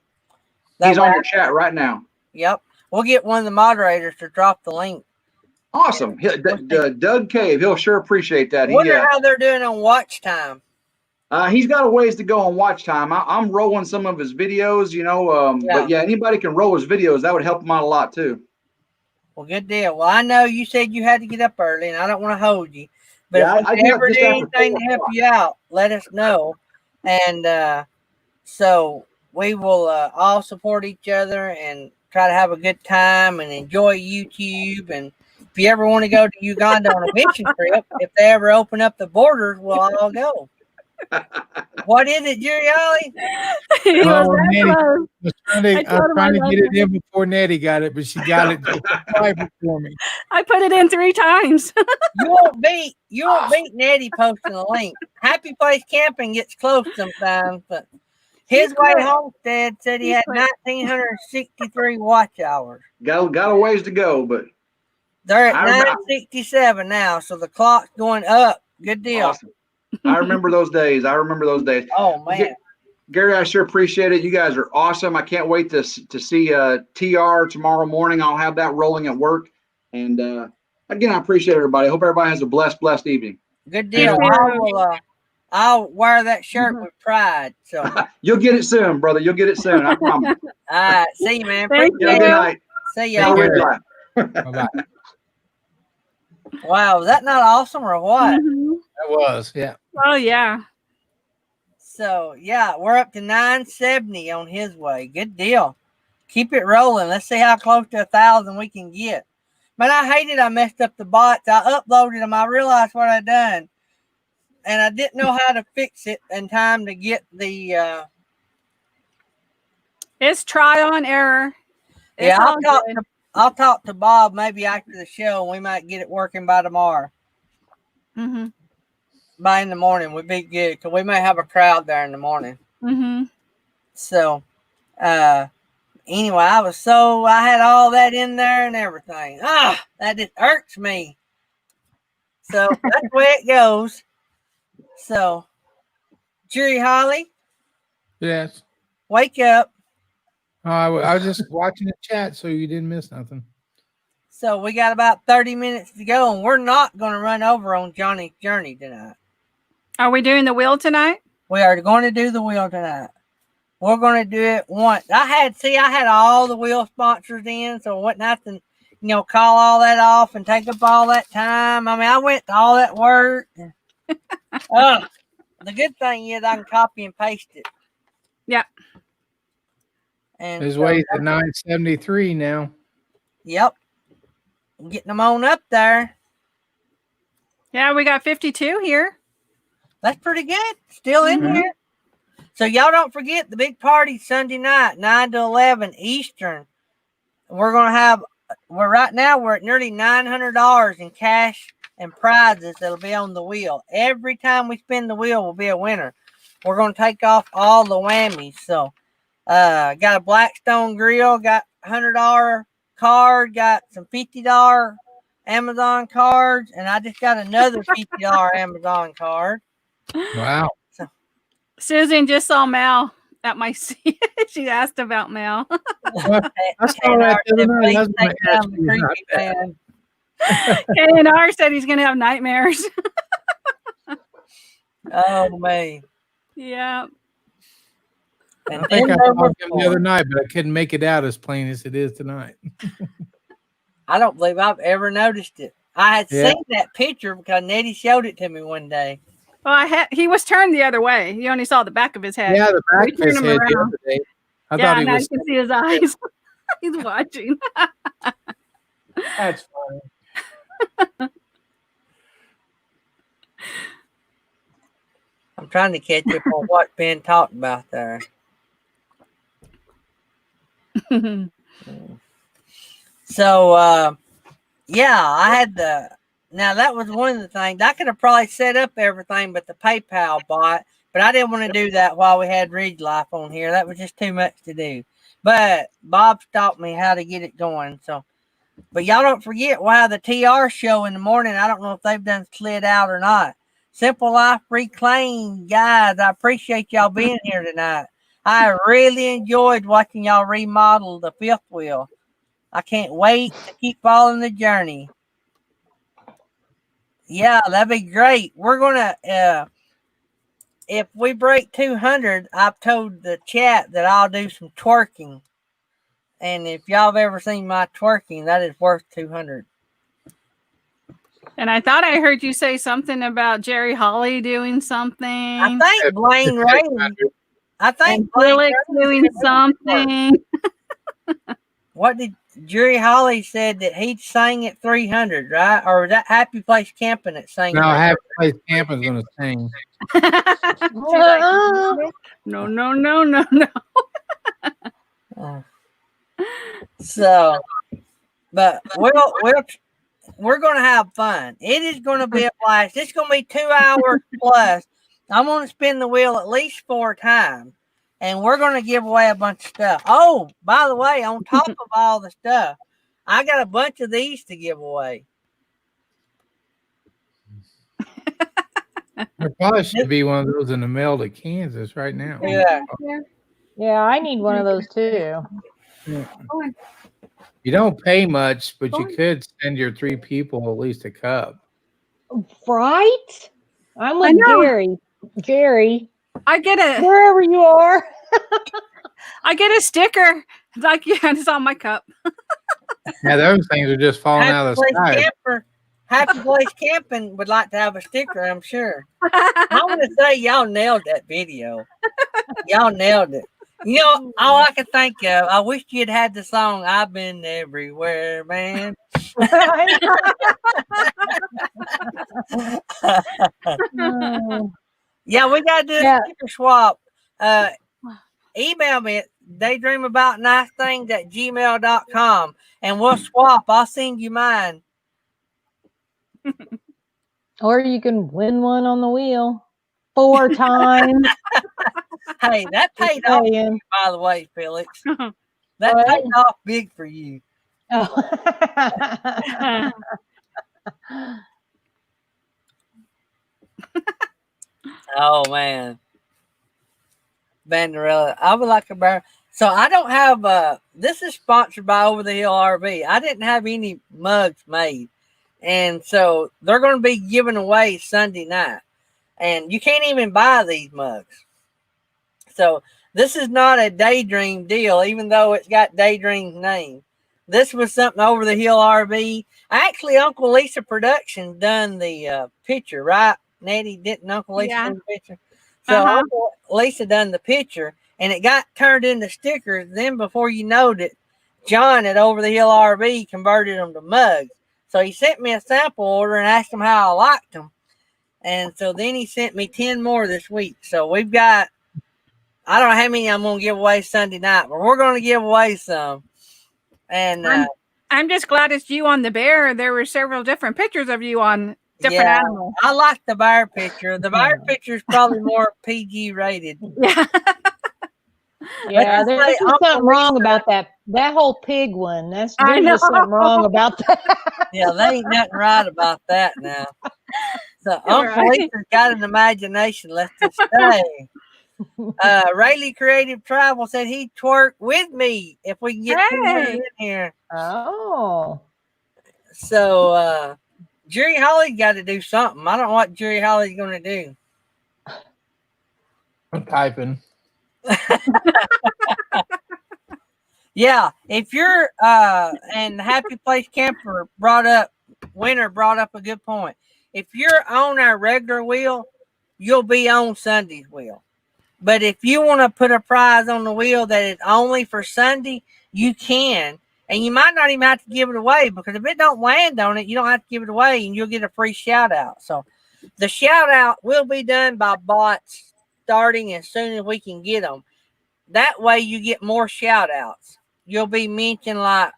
He's on your chat right now. Yep. We'll get one of the moderators to drop the link. Awesome. Doug Cave, he'll sure appreciate that. Wonder how they're doing on watch time. He's got a ways to go on watch time. I'm rolling some of his videos, but yeah, anybody can roll his videos. That would help him out a lot too. Well, good deal. Well, I know you said you had to get up early, and I don't want to hold you. But if we ever do anything to help you out, let us know. And so we will all support each other and try to have a good time and enjoy YouTube. And if you ever want to go to Uganda on a mission trip, if they ever open up the borders, we'll all go. What is it, Jerry Ollie? He was Oh, that Nettie. close. I was trying I told him I to loved get it him. in before Nettie got it, but she got it just private for me. I put it in 3 times. You won't beat Nettie posting a link. Happy Place Camping gets close sometimes, but his He's way quick. homestead said he He's had quick. 1,963 watch hours. Got a ways to go, but They're at I remember- 967 now, so the clock's going up. Good deal. awesome. I remember those days. Oh man. Gary, I sure appreciate it. You guys are awesome. I can't wait to see TR tomorrow morning. I'll have that rolling at work. And again, I appreciate everybody. I hope everybody has a blessed evening. Good deal. Yeah. I'll wear that shirt with pride. So You'll get it soon, brother. You'll get it soon. I promise. all right. See you, man. Thank You have a good night. See Take y'all. care. Ridge Life. Bye-bye. Wow, was that not awesome or what? Mhm. That was, yeah. Oh yeah. So yeah, we're up to 970 on his way. Good deal. Keep it rolling. Let's see how close to 1,000 we can get. But I hated I messed up the bots. I uploaded them. I realized what I done, and I didn't know how to fix it in time to get the. It's trial and error. It's Yeah, all good. I'll talk to Bob maybe after the show. And we might get it working by tomorrow. Mm-hmm. By in the morning would be good because we may have a crowd there in the morning. Mm-hmm. So, anyway, I had all that in there and everything. That just irks me. So that's the way it goes. So, Jerry Holly, Yes. wake up. I was just watching the chat, so you didn't miss nothing. So we got about 30 minutes to go, and we're not going to run over on Johnny's Journey tonight. Are we doing the wheel tonight? We are going to do the wheel tonight. We're going to do it once. I had all the wheel sponsors in, so it wasn't nothing, call all that off and take up all that time. I mean, I went to all that work. The good thing is I can copy and paste it. Yeah. And His so weigh's at 973 now. Yep. Getting them on up there. Yeah, we got 52 here. That's pretty good. Still in Mhm. here. So y'all don't forget the big party Sunday night, 9 to 11 Eastern. We're right now we're at nearly $900 in cash and prizes that'll be on the wheel. Every time we spin the wheel will be a winner. We're going to take off all the whammies. So got a Blackstone grill, got $100 card, got some $50 Amazon cards, and I just got another $50 Amazon card. Wow. Susan just saw Mel at my seat. She asked about Mel. I saw that the other night. I was gonna ask you about that. K&R said he's going to have nightmares. Oh man. Yeah. And I think then I saw number him the other 4. night, but I couldn't make it out as plain as it is tonight. I don't believe I've ever noticed it. I had Yeah. seen that picture because Nettie showed it to me one day. Well, he was turned the other way. You only saw the back of his head. Yeah, the back We of his turned head him the around. other day. I Yeah, thought he now was. you can see his eyes. He's watching. That's funny. I'm trying to catch up on what's being talked about there. So, yeah, I had now that was one of the things. I could have probably set up everything but the PayPal bot, but I didn't want to do that while we had RidgeLife on here. That was just too much to do. But Bob taught me how to get it going. So, but y'all don't forget, we'll have the TR show in the morning. I don't know if they've done slid out or not. Simple Life Reclaimed, guys, I appreciate y'all being here tonight. I really enjoyed watching y'all remodel the fifth wheel. I can't wait to keep following the journey. Yeah, that'd be great. We're gonna if we break 200, I've told the chat that I'll do some twerking. And if y'all have ever seen my twerking, that is worth 200. And I thought I heard you say something about Jerry Holly doing something. I think Blaine Ray. I think and Felix doing something. What did Jerry Holly said that he'd sang at 300, right? Or was that Happy Place Camping that sang? Now Happy Place Camping's going to sing. She's like, no, no, no, no, no. So, but we're going to have fun. It is going to be a blast. It's going to be 2 hours plus. I'm going to spin the wheel at least 4 times, and we're going to give away a bunch of stuff. Oh, by the way, on top of all the stuff, I got a bunch of these to give away. There probably should be one of those in the mail to Kansas right now. Yeah, I need one of those too. You don't pay much, but you could send your 3 people at least a cup. Right? I'm with Gary. Jerry, I get it. wherever you are. I get a sticker. Like, it's on my cup. Yeah, those things are just falling out of the sky. Happy Place Camping would like to have a sticker, I'm sure. I'm going to say y'all nailed that video. Y'all nailed it. You know, all I can think of, I wish you'd had the song, I've Been Everywhere, Man. Yeah, we got to do a sticker swap. Email me at daydreamaboutnicethings@gmail.com and we'll swap. I'll send you mine. Or you can win one on the wheel 4 times. Hey, that paid off, by the way, Felix. That paid off big for you. Oh. Oh man, Banderella, I would like a bear. So I don't have this is sponsored by Over the Hill RV. I didn't have any mugs made, and so they're going to be given away Sunday night, and you can't even buy these mugs. So this is not a Daydream deal, even though it's got Daydream's name. This was something Over the Hill RV. Actually, Uncle Lisa Productions done the picture, right? Nettie, didn't Uncle Lisa do the picture? So Uncle Lisa done the picture, and it got turned into stickers. Then before you know it, John at Over the Hill RV converted them to mugs. So he sent me a sample order and asked him how I liked them. And so then he sent me 10 more this week. So we've got, I don't know how many I'm going to give away Sunday night, but we're going to give away some. And I'm just glad it's you on the bear. There were several different pictures of you on different animals. I like the bear picture. The bear picture is probably more PG rated. Yeah. Yeah, there's something wrong about that whole pig one. There's just something wrong about that. Yeah, there ain't nothing right about that now. So Uncle Lisa's got an imagination. Let's just say. Rayleigh Creative Travel said he'd twerk with me if we can get 200 in here. Oh. So Jerry Holly's got to do something. I don't know what Jerry Holly's going to do. I'm typing. Yeah, if you're and Happy Place Camper Winter brought up a good point. If you're on our regular wheel, you'll be on Sunday's wheel. But if you want to put a prize on the wheel that is only for Sunday, you can. And you might not even have to give it away, because if it don't land on it, you don't have to give it away and you'll get a free shout out. So the shout out will be done by bots starting as soon as we can get them. That way you get more shout outs. You'll be mentioned how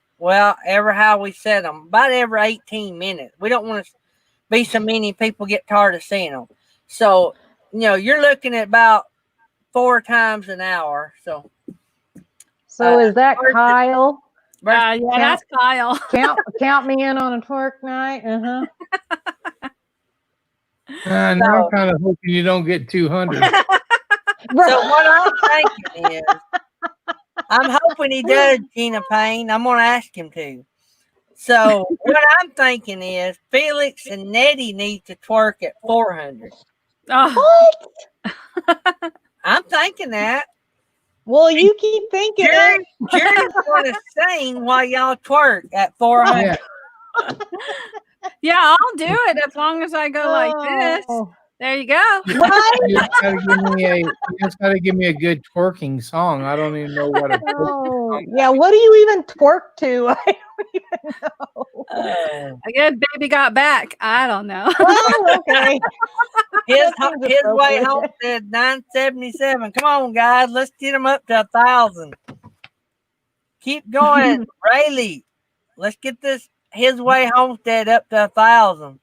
we said them, about every 18 minutes. We don't want to be so many people get tired of seeing them. So, you're looking at about 4 times an hour. So is that Kyle? Yeah, that's Kyle. count me in on a twerk night. Now I'm kind of hoping you don't get 200. So what I'm thinking is, I'm hoping he does, Gina Payne. I'm going to ask him to. So what I'm thinking is, Felix and Nettie need to twerk at 400. What? I'm thinking that. Well, you keep thinking Jerry's going to sing while y'all twerk at 400. Yeah, I'll do it as long as I go like this. There you go. You just gotta give me a good twerking song. I don't even know what a Oh, yeah. What do you even twerk to? I don't even know. I guess baby got back. I don't know. Oh, okay. His That seems way appropriate. home said 977. Come on, guys, let's get him up to 1,000. Keep going, Rayleigh. Let's get this his way homestead up to 1,000.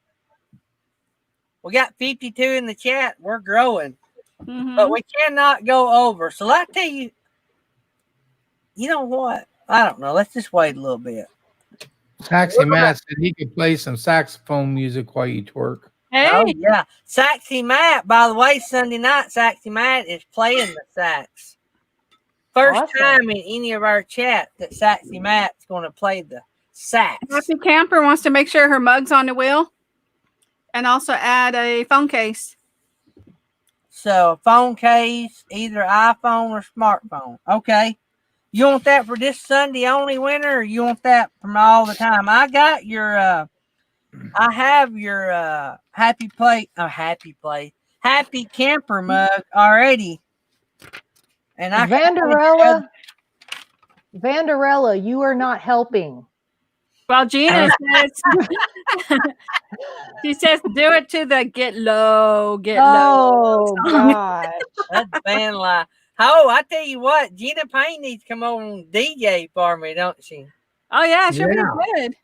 We got 52 in the chat. We're growing, but we cannot go over. So I tell you, you know what? I don't know. Let's just wait a little bit. Saxy Matt said he could play some saxophone music while you twerk. Hey, Oh yeah, Saxy Matt. By the way, Sunday night, Saxy Matt is playing the sax. First Awesome. time in any of our chat that Saxy Matt's going to play the sax. Happy Camper wants to make sure her mug's on the wheel, and also add a phone case. So a phone case, either iPhone or smartphone. Okay. You want that for this Sunday only, winter, or you want that from all the time? I got your I have your happy camper mug already. And I Vanderella, you are not helping. Well, Gina says she says do it to the get low. Oh God. That's van lie. Oh, I tell you what, Gina Payne needs to come over and DJ for me, don't she? Oh yeah, she'll be good.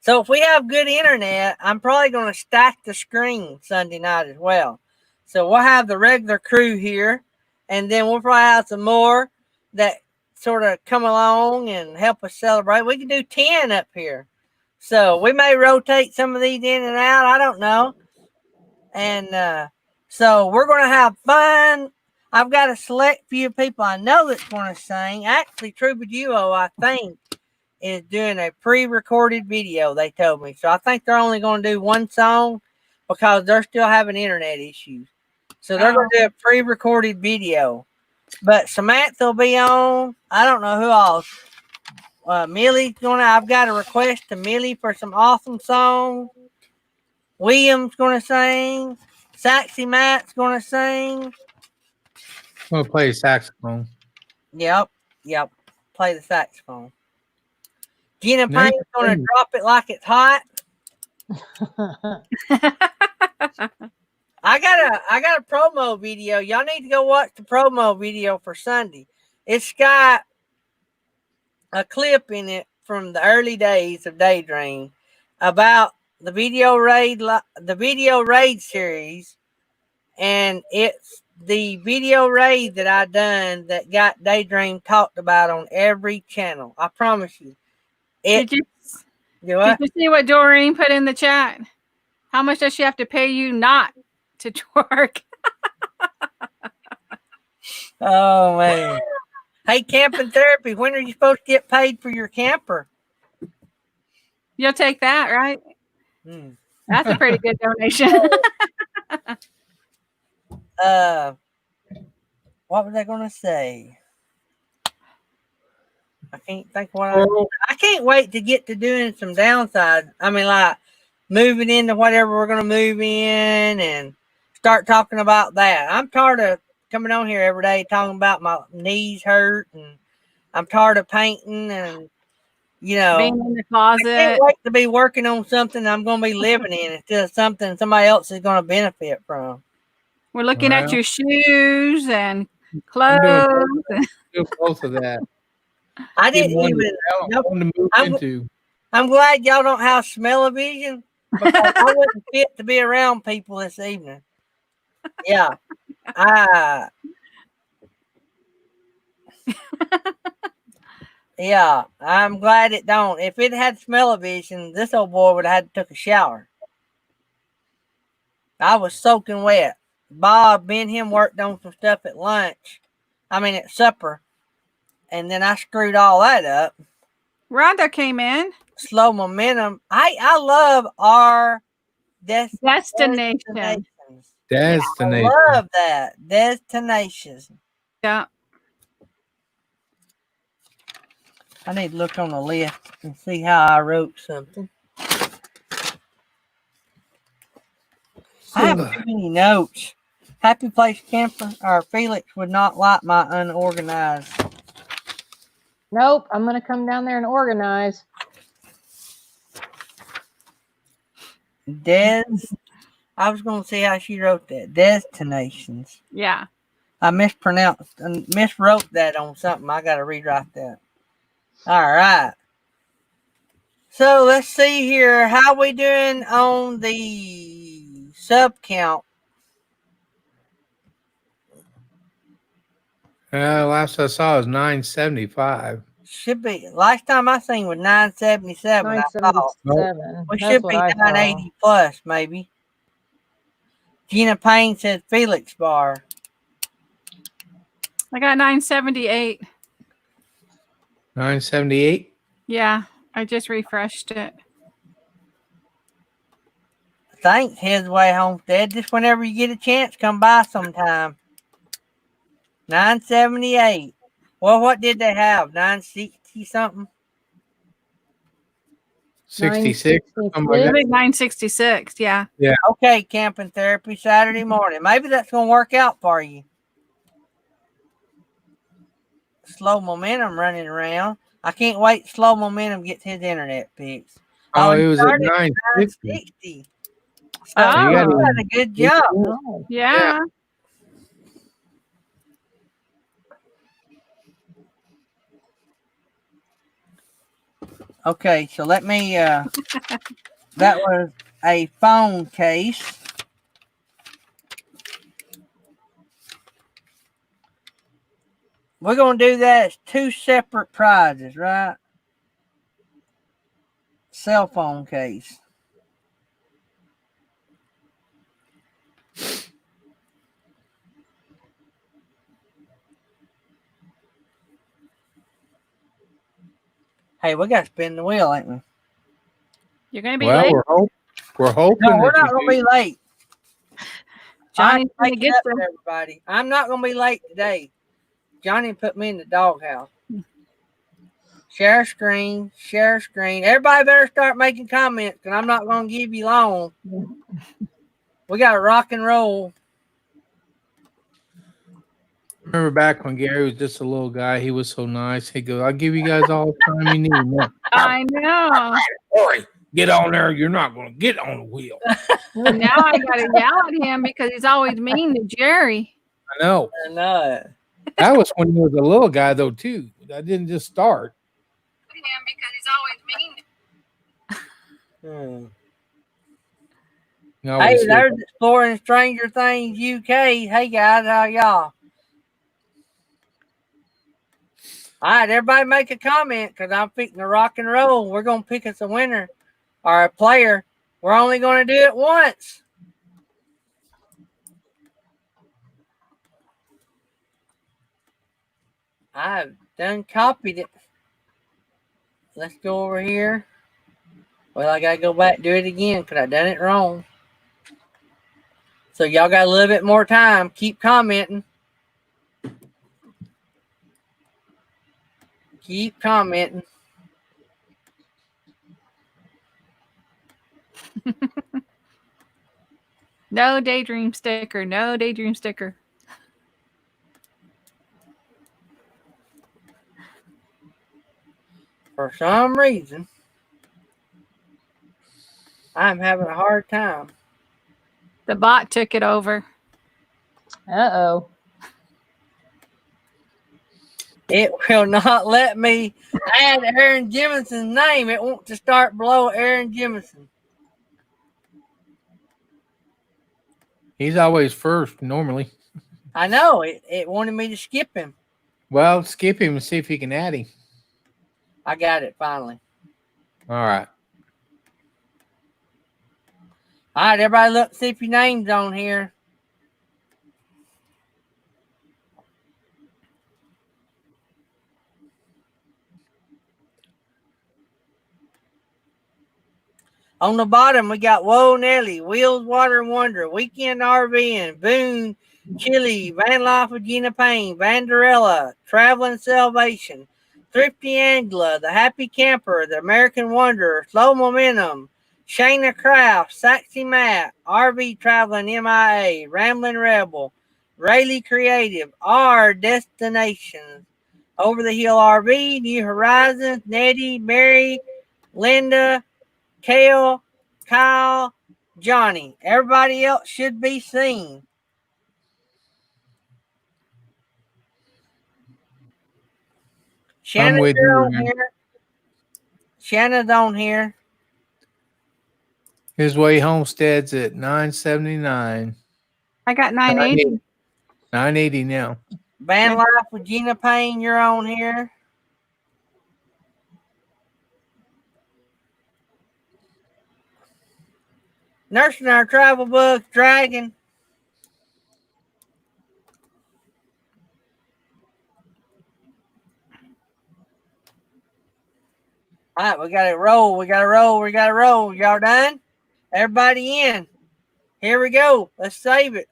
So if we have good internet, I'm probably going to stack the screen Sunday night as well. So we'll have the regular crew here, and then we'll probably have some more that sort of come along and help us celebrate. We can do 10 up here. So we may rotate some of these in and out. I don't know. And so we're going to have fun. I've got a select few people I know that's going to sing. Actually, Trouba Duo, I think, is doing a pre-recorded video, they told me. So I think they're only going to do one song because they're still having internet issues. So they're going to do a pre-recorded video. But Samantha will be on. I don't know who else. Millie's going to, I've got a request to Millie for some awesome songs. William's going to sing. Saxy Matt's going to sing. I'm going to play saxophone. Yep. Play the saxophone. Gina Payne's going to drop it like it's hot. I got a promo video. Y'all need to go watch the promo video for Sunday. It's got a clip in it from the early days of Daydream about the video raid series, and it's the video raid that I done that got Daydream talked about on every channel. I promise you. Did you see what Doreen put in the chat? How much does she have to pay you not to twerk? Oh man. Hey, camping therapy, when are you supposed to get paid for your camper? You'll take that, right? That's a pretty good donation. What was I gonna say? I can't think what I can't wait to get to doing some downsides. I mean, like moving into whatever we're gonna move in and start talking about that. I'm tired of coming on here every day talking about my knees hurt, and I'm tired of painting and being in the closet. I can't wait to be working on something I'm gonna be living in instead of something somebody else is gonna benefit from. We're looking at your shoes and clothes. Do both of that. I didn't even. I'm glad y'all don't have smell-o-vision because I wouldn't fit to be around people this evening. Yeah, yeah. I'm glad it don't. If it had smell-o-vision, this old boy would have had to took a shower. I was soaking wet. Bob, me and him worked on some stuff at at supper. And then I screwed all that up. Rhonda came in. Slow momentum. I love our destination. Destination. I love that. Destinations. Yeah. I need to look on the list and see how I wrote something. I have too many notes. Happy Place Camper or Felix would not like my unorganized. Nope, I'm gonna come down there and organize. Des, I was going to see how she wrote that. Destinations. Yeah. I miswrote that on something. I got to rewrite that. All right. So let's see here. How we doing on the sub count? Last I saw was 975. Should be. Last time I seen was 977. I thought 977. we That's should what be I saw. 980 plus, maybe. Gina Payne said Felix Bar. I got 978. 978. Yeah, I just refreshed it. Thanks, Headsway Homestead. Just whenever you get a chance, come by sometime. 978. Well, what did they have? 960 something? 66. 966. I think 966. Yeah. Yeah. Okay, camping therapy Saturday morning. Maybe that's going to work out for you. Slow Momentum running around. I can't wait. Slow Momentum gets his internet fixed. Oh, it was at 960. So you got a good job. Yeah. Okay, so let me, that was a phone case. We're going to do that as two separate prizes, right? Cell phone case. Hey, we got to spin the wheel, ain't we? You're going to be late? We're hoping. No, we're not going to be late. Johnny's going to get there. Everybody. I'm not going to be late today. Johnny put me in the doghouse. Share screen. Everybody better start making comments, because I'm not going to give you long. We got to rock and roll. Remember back when Gary was just a little guy, he was so nice. He'd go, I'll give you guys all the time you need. I know. Hurry, get on there. You're not going to get on the wheel. Now I got to yell at him because he's always mean to Jerry. I know. That was when he was a little guy, though, too. That didn't just start. Because he's always mean. Hey, there's Exploring Stranger Things UK. Hey, guys, how y'all? All right, everybody make a comment, because I'm picking to rock and roll. We're going to pick us a winner or a player. We're only going to do it once. I've done copied it. Let's go over here. Well, I got to go back and do it again because I done it wrong. So y'all got a little bit more time. Keep commenting. Keep commenting. No daydream sticker. No daydream sticker. For some reason, I'm having a hard time. The bot took it over. Uh-oh. It will not let me add Aaron Jimison's name. It wants to start below Aaron Jimison. He's always first, normally. I know. It wanted me to skip him. Well, skip him and see if he can add him. I got it finally. All right. All right, everybody look, see if your name's on here. On the bottom, we got Whoa Nelly, Wheels, Water, and Wonder, Weekend RVing, Boone, Chili, Van Life with Gina Payne, Vanderella, Traveling Salvation, Thrifty Angela, The Happy Camper, The American Wanderer, Slow Momentum, Shayna Kraft, Saxy Matt, RV Traveling MIA, Rambling Rebel, Rayleigh Creative, Our Destinations, Over the Hill RV, New Horizons, Nettie, Mary, Linda, Kale, Kyle, Johnny. Everybody else should be seen. I'm with Shannon, you, on man. here. Shannon's on here. His way homestead's at 979. I got 980. 980 now. Van Life with Gina Payne, you're on here. Nursing Our Travel Book, Dragon. All right, we got to roll. We got to roll. We got to roll. Y'all done? Everybody in. Here we go. Let's save it.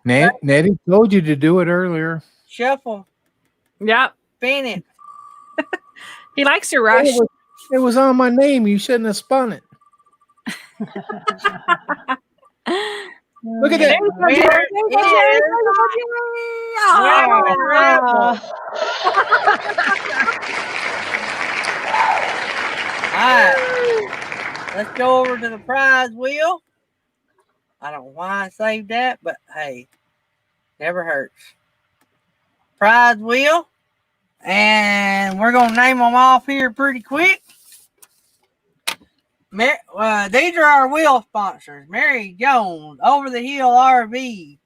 Nettie told you to do it earlier. Shuffle. Yep. Spin it. He likes to rush. It was on my name. You shouldn't have spun it. Look at that. All right. Let's go over to the prize wheel. I don't know why I saved that, but hey, never hurts. Prize wheel. And we're going to name them off here pretty quick. These are our wheel sponsors. Mary Jones, Over the Hill RV,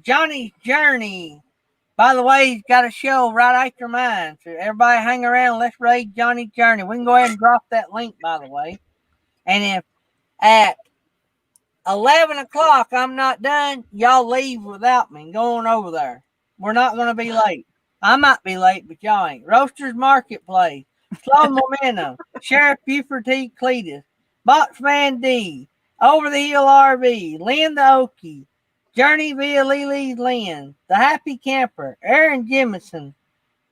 Johnny's Journey. By the way, he's got a show right after mine. So everybody hang around. Let's raid Johnny's Journey. We can go ahead and drop that link, by the way. And if at 11 o'clock I'm not done, y'all leave without me and go on over there. We're not going to be late. I might be late, but y'all ain't. Roasters Marketplace, Slow Momentum, Sheriff Buford T. Cletus, Boxman D, Over the Hill RV, Lynn the Okie, Journey via Lily's Lynn, The Happy Camper, Aaron Jemison,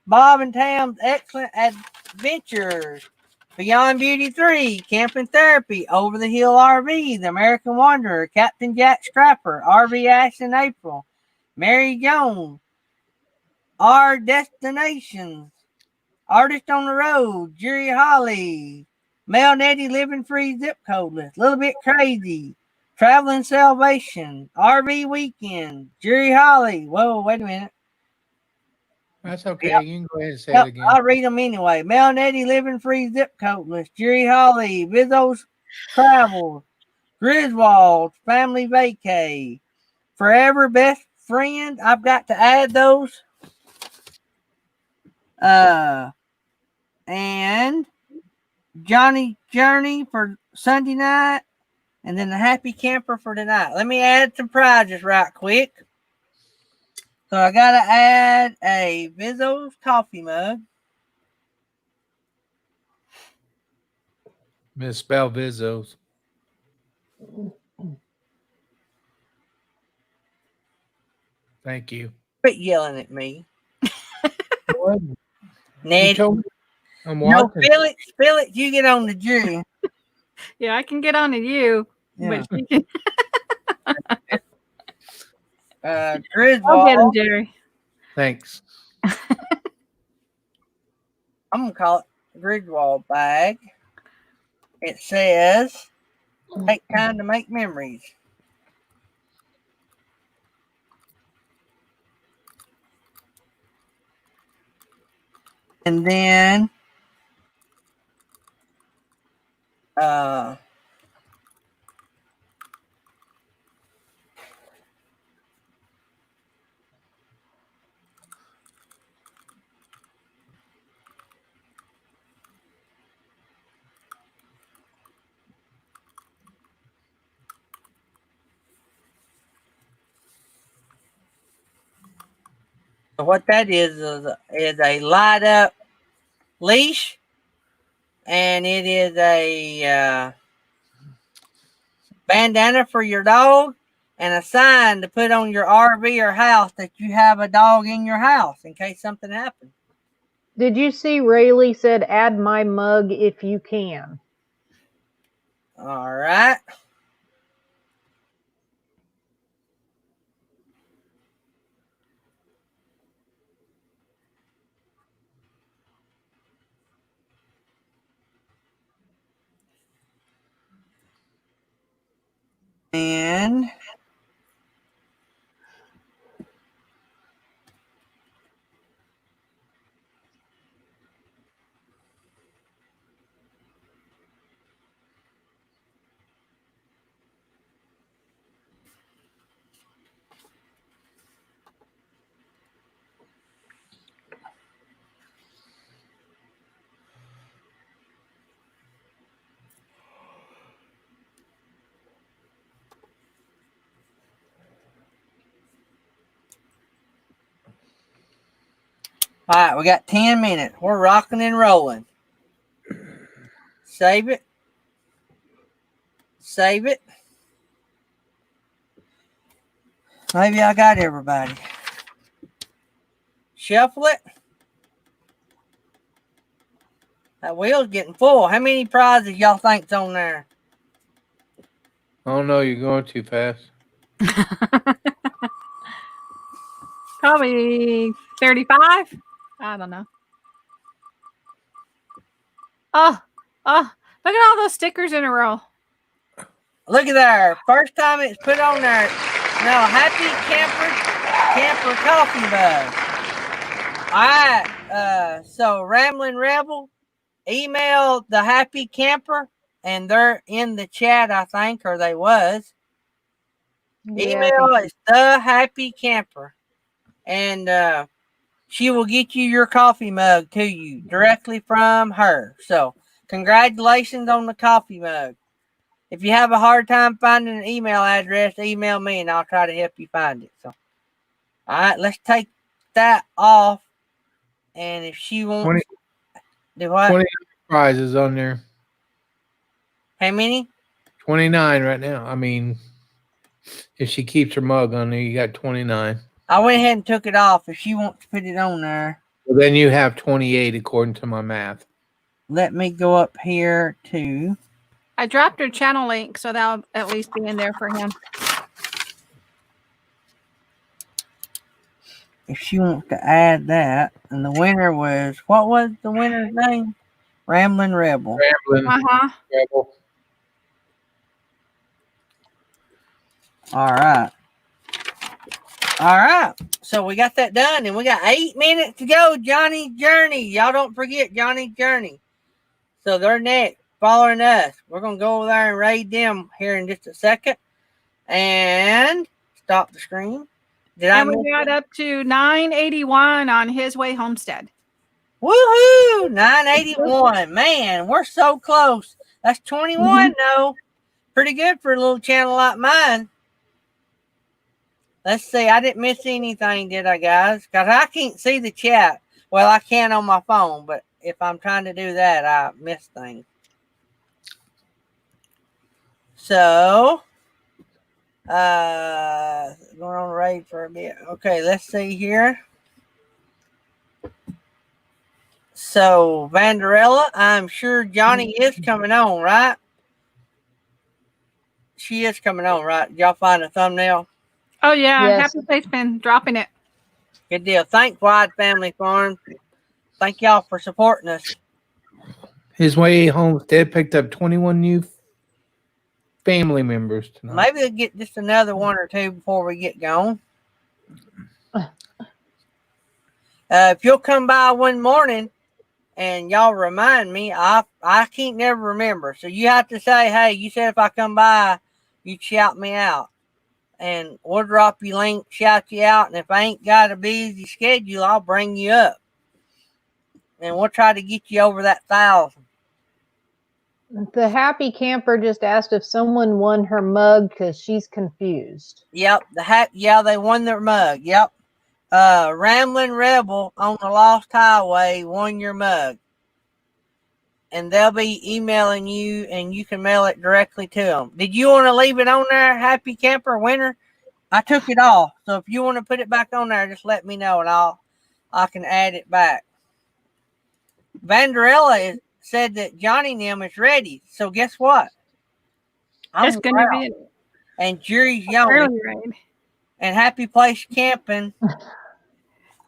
Bob and Tam's Excellent Adventures, Beyond Beauty 3, Camping Therapy, Over the Hill RV, The American Wanderer, Captain Jack Scrapper, RV Ash in April, Mary Jones, Our Destinations, Artist on the Road, Jerry Holly, Mel Nettie Living Free Zip Codeless, Little Bit Crazy, Traveling Salvation, RV Weekend, Jerry Holly. Whoa, wait a minute. That's okay. Yep. You can go ahead and say it again. I'll read them anyway. Mel Nettie Living Free Zip Codeless, Jerry Holly, Bizzo's Travels, Griswold, Family Vacay, Forever Best Friend. I've got to add those. And Johnny Journey for Sunday night, and then the Happy Camper for tonight. Let me add some prizes right quick. So I gotta add a Vizzo's coffee mug. Misspell Vizzo's. Thank you. Quit yelling at me. What? Ned, I'm no, watching. Felix, you get on the jury. Yeah, I can get on to you. Yeah. But you can... Griswold. I'll get him, Jerry. Thanks. I'm gonna call it Griswold bag. It says, "Take time to make memories." And then what that is a light up leash, and it is a bandana for your dog, and a sign to put on your RV or house that you have a dog in your house in case something happens. Did you see Rayleigh said, add my mug if you can? All right. And all right, we got 10 minutes. We're rocking and rolling. Save it. Save it. Maybe I got everybody. Shuffle it. That wheel's getting full. How many prizes y'all think's on there? Oh no, you're going too fast. Probably 35. I don't know. Oh, look at all those stickers in a row. Look at there. First time it's put on there. No, Happy Camper coffee mug. All right. So Ramblin' Rebel, email the Happy Camper, and they're in the chat, I think, or they was. Yeah, Email is the Happy Camper, and she will get you your coffee mug to you directly from her. So congratulations on the coffee mug. If you have a hard time finding an email address, email me and I'll try to help you find it. So, all right, let's take that off. And if she wants 20, do what? 20 prizes on there. How many? 29 right now. I mean, if she keeps her mug on there, you got 29. I went ahead and took it off. If she wants to put it on there. Well, then you have 28 according to my math. Let me go up here to. I dropped her channel link, so that'll at least be in there for him. If she wants to add that. And the winner was, what was the winner's name? Ramblin' Rebel. Rebel. All right. All right. So we got that done, and we got 8 minutes to go. Johnny's Journey. Y'all don't forget Johnny's Journey. So they're next, following us. We're going to go over there and raid them here in just a second. And stop the screen. And we got up to 981 on His Way Homestead. Woohoo! 981. Man, we're so close. That's 21, though. Pretty good for a little channel like mine. Let's see. I didn't miss anything, did I, guys? Because I can't see the chat. Well, I can on my phone, but if I'm trying to do that, I miss things. So, going on the raid for a bit. Okay, let's see here. So, Vanderella, I'm sure Johnny is coming on, right? She is coming on, right? Did y'all find a thumbnail? Oh, yeah. Yes. Happy Faith's been dropping it. Good deal. Thank Wide Family Farm. Thank y'all for supporting us. His Way Homestead picked up 21 new family members tonight. Maybe they'll get just another one or two before we get going. If you'll come by one morning and y'all remind me, I can't never remember. So you have to say, hey, you said if I come by, you'd shout me out. And we'll drop you link, shout you out. And if I ain't got a busy schedule, I'll bring you up. And we'll try to get you over that 1,000. The Happy Camper just asked if someone won her mug because she's confused. Yep, they won their mug. Yep. Ramblin' Rebel on the Lost Highway won your mug. And they'll be emailing you, and you can mail it directly to them. Did you want to leave it on there, Happy Camper winner? I took it off. So if you want to put it back on there, just let me know, and I can add it back. Vanderella said that Johnny Nim is ready. So guess what? It's going to be and Jury's yawning. early rain. And Happy Place Camping.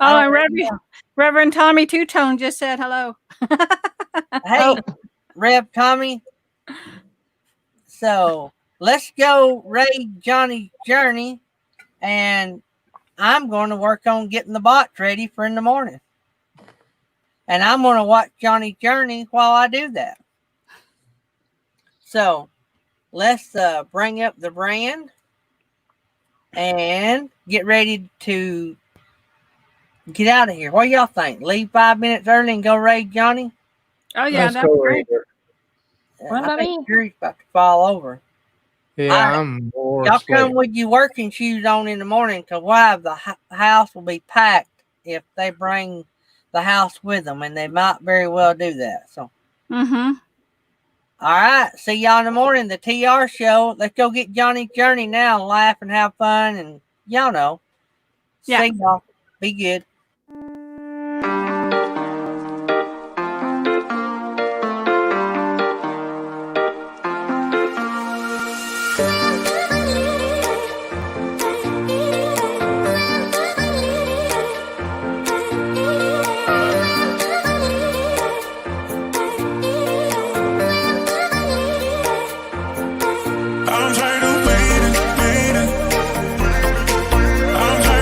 Oh, and Reverend Tommy Two Tone just said hello. Hey, Rev Tommy. So let's go raid Johnny's journey, and I'm going to work on getting the bots ready for in the morning. And I'm going to watch Johnny's journey while I do that. So let's bring up the brand and get ready to get out of here. What do y'all think? Leave 5 minutes early and go raid Johnny? Oh, yeah, Let's go right there. I think Jury's about to fall over. Yeah, I'm more Y'all asleep. come with your working shoes on in the morning, because we'll have the house will be packed if they bring the house with them, and they might very well do that. So, Mm-hmm. All right, see y'all in the morning. The TR show. Let's go get Johnny's journey now, laugh and have fun, and y'all know. Yeah. See y'all. Be good.